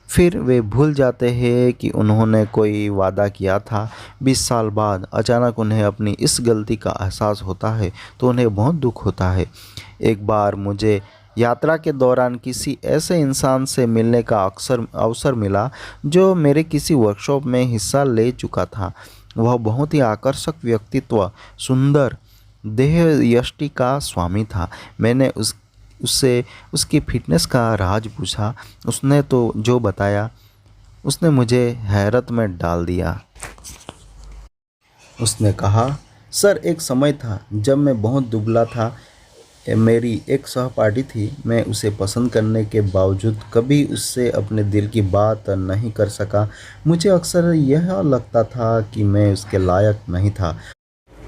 फिर वे भूल जाते हैं कि उन्होंने कोई वादा किया था। 20 साल बाद अचानक उन्हें अपनी इस गलती का एहसास होता है तो उन्हें बहुत दुख होता है। एक बार मुझे यात्रा के दौरान किसी ऐसे इंसान से मिलने का अवसर मिला जो मेरे किसी वर्कशॉप में हिस्सा ले चुका था। वह बहुत ही आकर्षक व्यक्तित्व, सुंदर देह यष्टि का स्वामी था। मैंने उससे उसकी फिटनेस का राज पूछा। उसने तो जो बताया उसने मुझे हैरत में डाल दिया। उसने कहा, सर, एक समय था जब मैं बहुत दुबला था। मेरी एक सहपाठी थी। मैं उसे पसंद करने के बावजूद कभी उससे अपने दिल की बात नहीं कर सका। मुझे अक्सर यह लगता था कि मैं उसके लायक नहीं था।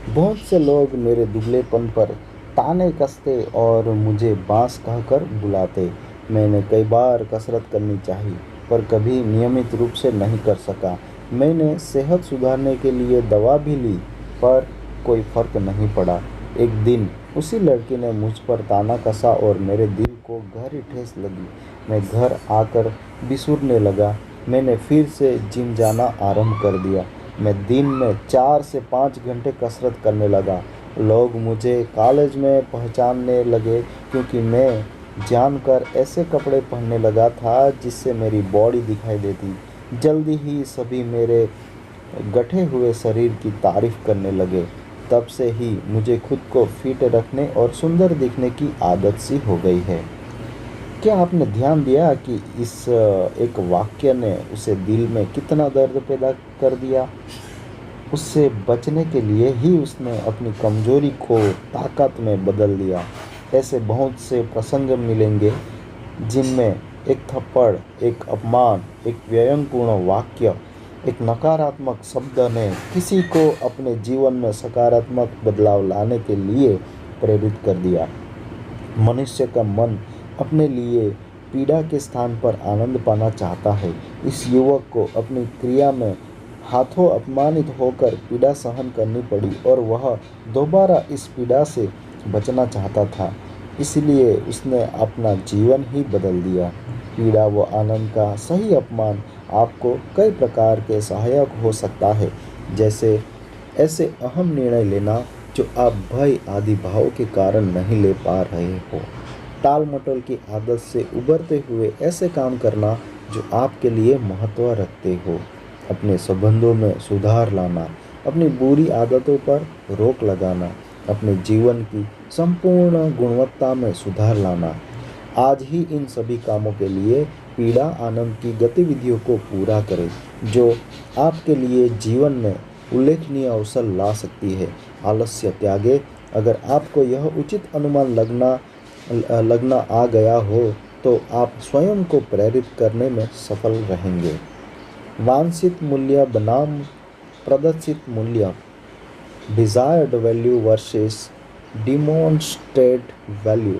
बहुत से लोग मेरे दुबलेपन पर ताने कसते और मुझे बांस कहकर बुलाते। मैंने कई बार कसरत करनी चाहिए पर कभी नियमित रूप से नहीं कर सका। मैंने सेहत सुधारने के लिए दवा भी ली पर कोई फर्क नहीं पड़ा। एक दिन उसी लड़की ने मुझ पर ताना कसा और मेरे दिल को गहरी ठेस लगी। मैं घर आकर बिसुरने लगा। मैंने फिर से जिम जाना आरंभ कर दिया। मैं दिन में 4 से 5 घंटे कसरत करने लगा। लोग मुझे कॉलेज में पहचानने लगे क्योंकि मैं जानकर ऐसे कपड़े पहनने लगा था जिससे मेरी बॉडी दिखाई देती। जल्दी ही सभी मेरे गठे हुए शरीर की तारीफ करने लगे। तब से ही मुझे खुद को फिट रखने और सुंदर दिखने की आदत सी हो गई है। क्या आपने ध्यान दिया कि इस एक वाक्य ने उसे दिल में कितना दर्द पैदा कर दिया? उससे बचने के लिए ही उसने अपनी कमजोरी को ताकत में बदल दिया। ऐसे बहुत से प्रसंग मिलेंगे जिनमें एक थप्पड़, एक अपमान, एक व्यंग्यपूर्ण वाक्य, एक नकारात्मक शब्द ने किसी को अपने जीवन में सकारात्मक बदलाव लाने के लिए प्रेरित कर दिया। मनुष्य का मन अपने लिए पीड़ा के स्थान पर आनंद पाना चाहता है। इस युवक को अपनी क्रिया में हाथों अपमानित होकर पीड़ा सहन करनी पड़ी और वह दोबारा इस पीड़ा से बचना चाहता था। इसलिए उसने अपना जीवन ही बदल दिया। पीड़ा व आनंद का सही अपमान आपको कई प्रकार के सहायक हो सकता है, जैसे ऐसे अहम निर्णय लेना जो आप भय आदि भाव के कारण नहीं ले पा रहे हो। टाल मटोल की आदत से उबरते हुए ऐसे काम करना जो आपके लिए महत्व रखते हो। अपने संबंधों में सुधार लाना, अपनी बुरी आदतों पर रोक लगाना, अपने जीवन की संपूर्ण गुणवत्ता में सुधार लाना। आज ही इन सभी कामों के लिए पीड़ा आनंद की गतिविधियों को पूरा करें जो आपके लिए जीवन में उल्लेखनीय अवसर ला सकती है। आलस्य त्यागे। अगर आपको यह उचित अनुमान लगना आ गया हो तो आप स्वयं को प्रेरित करने में सफल रहेंगे। वांछित मूल्य बनाम प्रदर्शित मूल्य, desired value versus demonstrate value.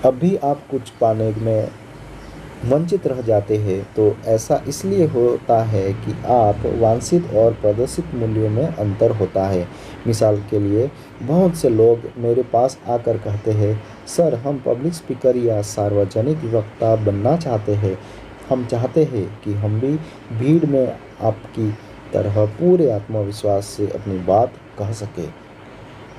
अभी आप कुछ पाने में वंचित रह जाते हैं तो ऐसा इसलिए होता है कि आप वांछित और प्रदर्शित मूल्यों में अंतर होता है। मिसाल के लिए, बहुत से लोग मेरे पास आकर कहते हैं, सर, हम पब्लिक स्पीकर या सार्वजनिक वक्ता बनना चाहते हैं। हम चाहते हैं कि हम भी भीड़ में आपकी तरह पूरे आत्मविश्वास से अपनी बात कह सके।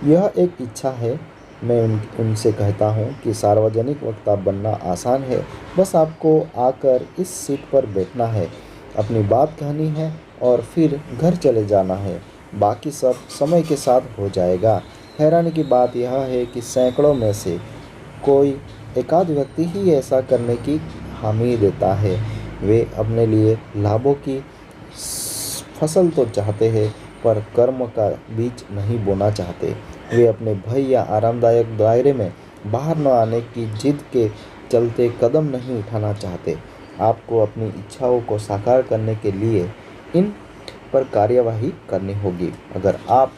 यह एक इच्छा है। मैं उनसे कहता हूँ कि सार्वजनिक वक्ता बनना आसान है। बस आपको आकर इस सीट पर बैठना है, अपनी बात कहनी है और फिर घर चले जाना है। बाकी सब समय के साथ हो जाएगा। हैरानी की बात यह है कि सैकड़ों में से कोई एकाध व्यक्ति ही ऐसा करने की हामी देता है। वे अपने लिए लाभों की फसल तो चाहते हैं पर कर्म का बीज नहीं बोना चाहते। वे अपने भय या आरामदायक दायरे में बाहर न आने की जिद के चलते कदम नहीं उठाना चाहते। आपको अपनी इच्छाओं को साकार करने के लिए इन पर कार्यवाही करनी होगी। अगर आप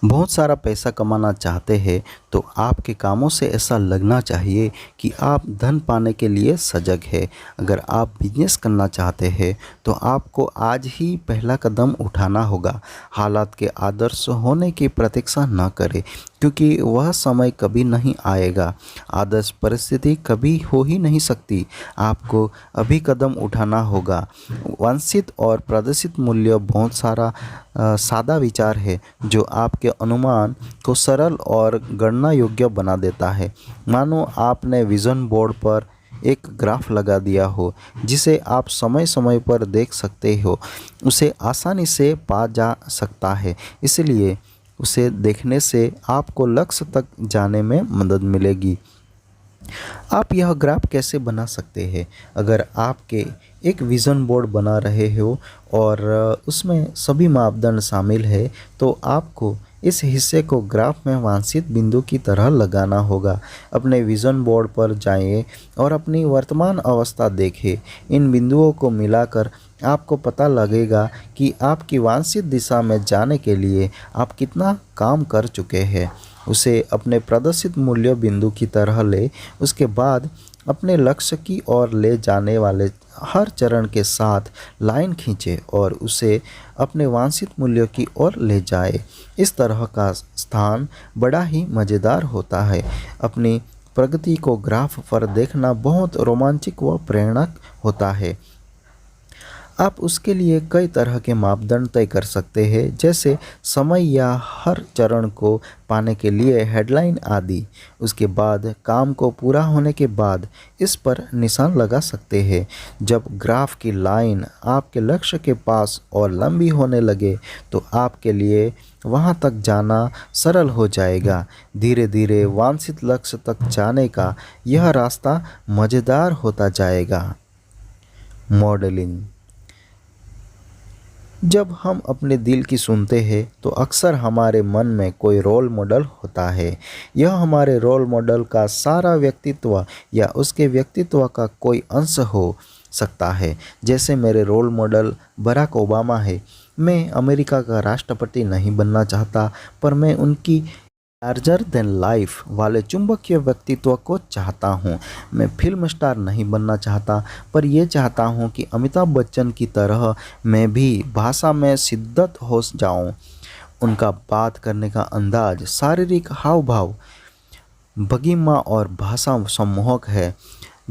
बहुत सारा पैसा कमाना चाहते हैं तो आपके कामों से ऐसा लगना चाहिए कि आप धन पाने के लिए सजग है। अगर आप बिजनेस करना चाहते हैं तो आपको आज ही पहला कदम उठाना होगा। हालात के आदर्श होने की प्रतीक्षा न करें, क्योंकि वह समय कभी नहीं आएगा। आदर्श परिस्थिति कभी हो ही नहीं सकती। आपको अभी कदम उठाना होगा। वांछित और प्रदर्शित मूल्य बहुत सारा सादा विचार है जो आपके अनुमान को सरल और गणना योग्य बना देता है। मानो आपने विजन बोर्ड पर एक ग्राफ लगा दिया हो जिसे आप समय समय पर देख सकते हो। उसे आसानी से पा जा सकता है, इसलिए उसे देखने से आपको लक्ष्य तक जाने में मदद मिलेगी। आप यह ग्राफ कैसे बना सकते हैं? अगर आपके एक विज़न बोर्ड बना रहे हो और उसमें सभी मापदंड शामिल है तो आपको इस हिस्से को ग्राफ में वांछित बिंदु की तरह लगाना होगा। अपने विज़न बोर्ड पर जाइए और अपनी वर्तमान अवस्था देखें। इन बिंदुओं को मिलाकर आपको पता लगेगा कि आपकी वांछित दिशा में जाने के लिए आप कितना काम कर चुके हैं। उसे अपने प्रदर्शित मूल्य बिंदु की तरह ले। उसके बाद अपने लक्ष्य की ओर ले जाने वाले हर चरण के साथ लाइन खींचे और उसे अपने वांछित मूल्य की ओर ले जाए। इस तरह का स्थान बड़ा ही मज़ेदार होता है। अपनी प्रगति को ग्राफ पर देखना बहुत रोमांचक व प्रेरक होता है। आप उसके लिए कई तरह के मापदंड तय कर सकते हैं, जैसे समय या हर चरण को पाने के लिए हेडलाइन आदि। उसके बाद काम को पूरा होने के बाद इस पर निशान लगा सकते हैं। जब ग्राफ की लाइन आपके लक्ष्य के पास और लंबी होने लगे तो आपके लिए वहां तक जाना सरल हो जाएगा। धीरे धीरे वांछित लक्ष्य तक जाने का यह रास्ता मज़ेदार होता जाएगा। मॉडलिंग। जब हम अपने दिल की सुनते हैं तो अक्सर हमारे मन में कोई रोल मॉडल होता है। यह हमारे रोल मॉडल का सारा व्यक्तित्व या उसके व्यक्तित्व का कोई अंश हो सकता है। जैसे मेरे रोल मॉडल बराक ओबामा है। मैं अमेरिका का राष्ट्रपति नहीं बनना चाहता, पर मैं उनकी लार्जर देन लाइफ वाले चुंबकीय व्यक्तित्व को चाहता हूँ। मैं फिल्म स्टार नहीं बनना चाहता, पर यह चाहता हूँ कि अमिताभ बच्चन की तरह मैं भी भाषा में शिद्दत हो जाऊँ। उनका बात करने का अंदाज, शारीरिक हाव भाव, भंगिमा और भाषा सम्मोहक है।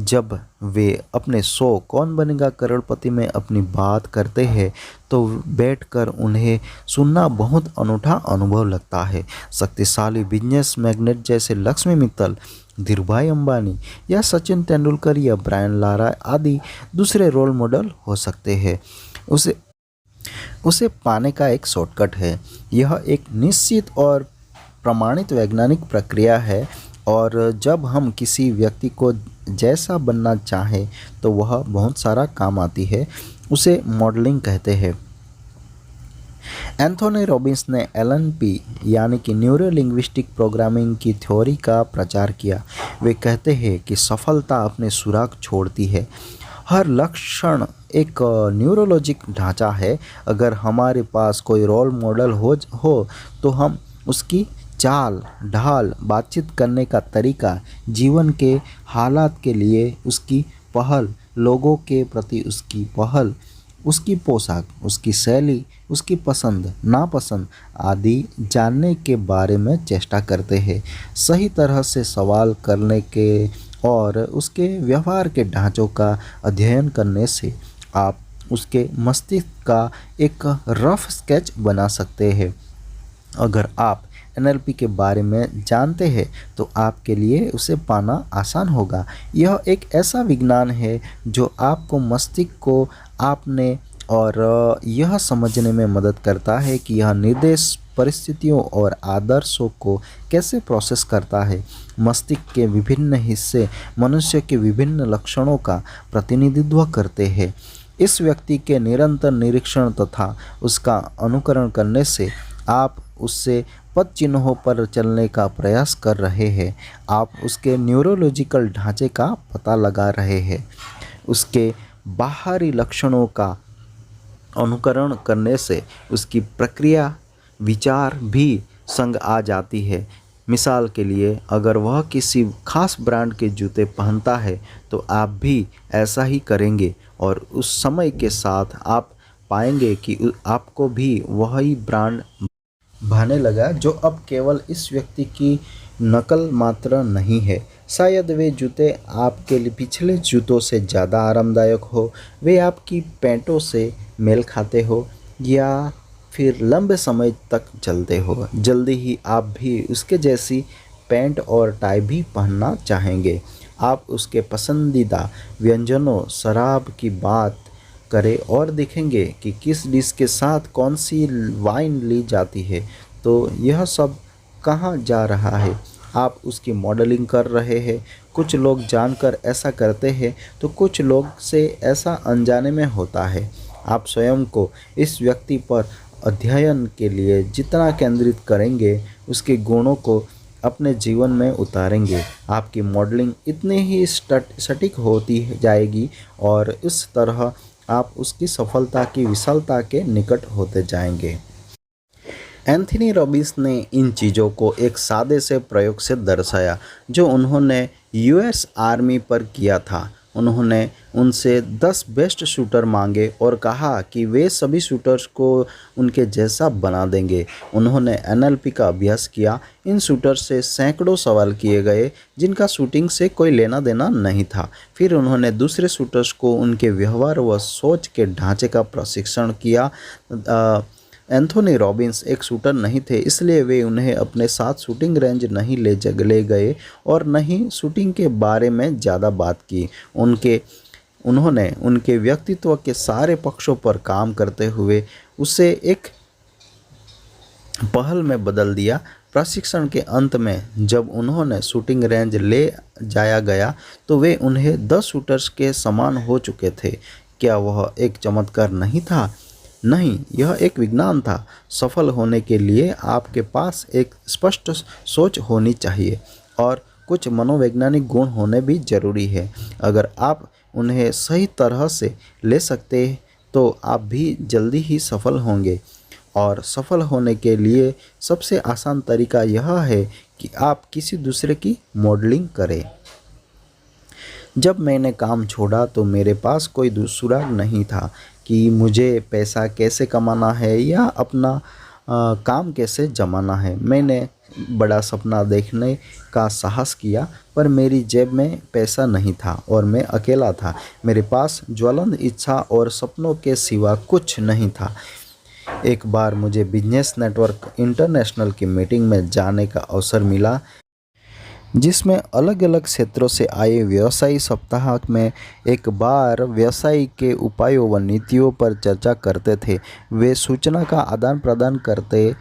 जब वे अपने शो कौन बनेगा करोड़पति में अपनी बात करते हैं तो बैठकर उन्हें सुनना बहुत अनूठा अनुभव लगता है। शक्तिशाली बिजनेस मैग्नेट जैसे लक्ष्मी मित्तल, धीरूभाई अंबानी या सचिन तेंदुलकर या ब्रायन लारा आदि दूसरे रोल मॉडल हो सकते हैं। उसे पाने का एक शॉर्टकट है। यह एक निश्चित और प्रमाणित वैज्ञानिक प्रक्रिया है, और जब हम किसी व्यक्ति को जैसा बनना चाहें तो वह बहुत सारा काम आती है। उसे मॉडलिंग कहते हैं। एंथोनी रॉबिन्स ने एलएनपी यानी कि न्यूरो लिंग्विस्टिक प्रोग्रामिंग की थ्योरी का प्रचार किया। वे कहते हैं कि सफलता अपने सुराग छोड़ती है। हर लक्षण एक न्यूरोलॉजिक ढांचा है। अगर हमारे पास कोई रोल मॉडल हो तो हम उसकी चाल ढाल, बातचीत करने का तरीका, जीवन के हालात के लिए उसकी पहल, लोगों के प्रति उसकी पहल, उसकी पोशाक, उसकी शैली, उसकी पसंद नापसंद आदि जानने के बारे में चेष्टा करते हैं। सही तरह से सवाल करने के और उसके व्यवहार के ढांचों का अध्ययन करने से आप उसके मस्तिष्क का एक रफ स्केच बना सकते हैं। अगर आप एनएलपी के बारे में जानते हैं तो आपके लिए उसे पाना आसान होगा। यह एक ऐसा विज्ञान है जो आपको मस्तिष्क को आपने और यह समझने में मदद करता है कि यह निर्देश परिस्थितियों और आदर्शों को कैसे प्रोसेस करता है। मस्तिष्क के विभिन्न हिस्से मनुष्य के विभिन्न लक्षणों का प्रतिनिधित्व करते हैं। इस व्यक्ति के निरंतर निरीक्षण तथा उसका अनुकरण करने से आप उससे पद चिन्हों पर चलने का प्रयास कर रहे हैं। आप उसके न्यूरोलॉजिकल ढांचे का पता लगा रहे हैं। उसके बाहरी लक्षणों का अनुकरण करने से उसकी प्रक्रिया विचार भी संग आ जाती है। मिसाल के लिए, अगर वह किसी खास ब्रांड के जूते पहनता है तो आप भी ऐसा ही करेंगे और उस समय के साथ आप पाएंगे कि आपको भी वही ब्रांड भाने लगा, जो अब केवल इस व्यक्ति की नकल मात्र नहीं है। शायद वे जूते आपके लिए पिछले जूतों से ज़्यादा आरामदायक हो, वे आपकी पैंटों से मेल खाते हो या फिर लंबे समय तक चलते हो। जल्दी ही आप भी उसके जैसी पैंट और टाई भी पहनना चाहेंगे। आप उसके पसंदीदा व्यंजनों, शराब की बात करें और देखेंगे कि किस डिश के साथ कौन सी वाइन ली जाती है, तो यह सब कहाँ जा रहा है। आप उसकी मॉडलिंग कर रहे हैं। कुछ लोग जानकर ऐसा करते हैं तो कुछ लोग से ऐसा अनजाने में होता है। आप स्वयं को इस व्यक्ति पर अध्ययन के लिए जितना केंद्रित करेंगे, उसके गुणों को अपने जीवन में उतारेंगे, आपकी मॉडलिंग इतनी ही सटीक होती जाएगी और इस तरह आप उसकी सफलता की विशालता के निकट होते जाएंगे। एंथनी रॉबिन्स ने इन चीज़ों को एक सादे से प्रयोग से दर्शाया जो उन्होंने यूएस आर्मी पर किया था। उन्होंने उनसे 10 बेस्ट शूटर मांगे और कहा कि वे सभी शूटर्स को उनके जैसा बना देंगे। उन्होंने एनएलपी का अभ्यास किया। इन शूटर्स से सैकड़ों सवाल किए गए जिनका शूटिंग से कोई लेना देना नहीं था। फिर उन्होंने दूसरे शूटर्स को उनके व्यवहार व सोच के ढांचे का प्रशिक्षण किया। एंथोनी रॉबिन्स एक शूटर नहीं थे, इसलिए वे उन्हें अपने साथ शूटिंग रेंज नहीं ले गए और न ही शूटिंग के बारे में ज़्यादा बात की। उन्होंने उनके व्यक्तित्व के सारे पक्षों पर काम करते हुए उसे एक पहल में बदल दिया। प्रशिक्षण के अंत में जब उन्होंने शूटिंग रेंज ले जाया गया तो वे उन्हें 10 शूटर्स के समान हो चुके थे। क्या वह एक चमत्कार नहीं था? नहीं, यह एक विज्ञान था। सफल होने के लिए आपके पास एक स्पष्ट सोच होनी चाहिए और कुछ मनोवैज्ञानिक गुण होने भी जरूरी है। अगर आप उन्हें सही तरह से ले सकते हैं तो आप भी जल्दी ही सफल होंगे। और सफल होने के लिए सबसे आसान तरीका यह है कि आप किसी दूसरे की मॉडलिंग करें। जब मैंने काम छोड़ा तो मेरे पास कोई दूसरा नहीं था कि मुझे पैसा कैसे कमाना है या अपना काम कैसे जमाना है। मैंने बड़ा सपना देखने का साहस किया, पर मेरी जेब में पैसा नहीं था और मैं अकेला था। मेरे पास ज्वलंत इच्छा और सपनों के सिवा कुछ नहीं था। एक बार मुझे बिजनेस नेटवर्क इंटरनेशनल की मीटिंग में जाने का अवसर मिला, जिसमें अलग अलग क्षेत्रों से आए व्यवसायी सप्ताह में एक बार व्यवसाय के उपायों व नीतियों पर चर्चा करते थे। वे सूचना का आदान प्रदान करते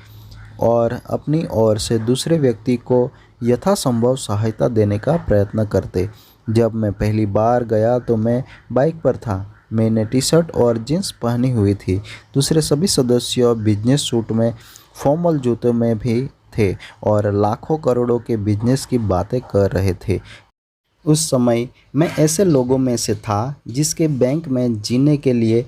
और अपनी ओर से दूसरे व्यक्ति को यथासंभव सहायता देने का प्रयत्न करते। जब मैं पहली बार गया तो मैं बाइक पर था। मैंने टी शर्ट और जींस पहनी हुई थी। दूसरे सभी सदस्य बिजनेस सूट में, फॉर्मल जूतों में भी थे और लाखों करोड़ों के बिजनेस की बातें कर रहे थे। उस समय मैं ऐसे लोगों में से था जिसके बैंक में जीने के लिए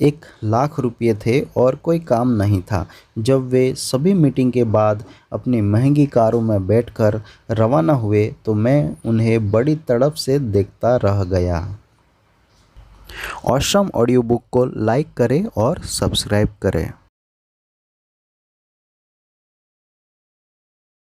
1,00,000 रुपये थे और कोई काम नहीं था। जब वे सभी मीटिंग के बाद अपनी महंगी कारों में बैठकर रवाना हुए तो मैं उन्हें बड़ी तड़प से देखता रह गया। ऑसम ऑडियो बुक को लाइक करें और सब्सक्राइब करें।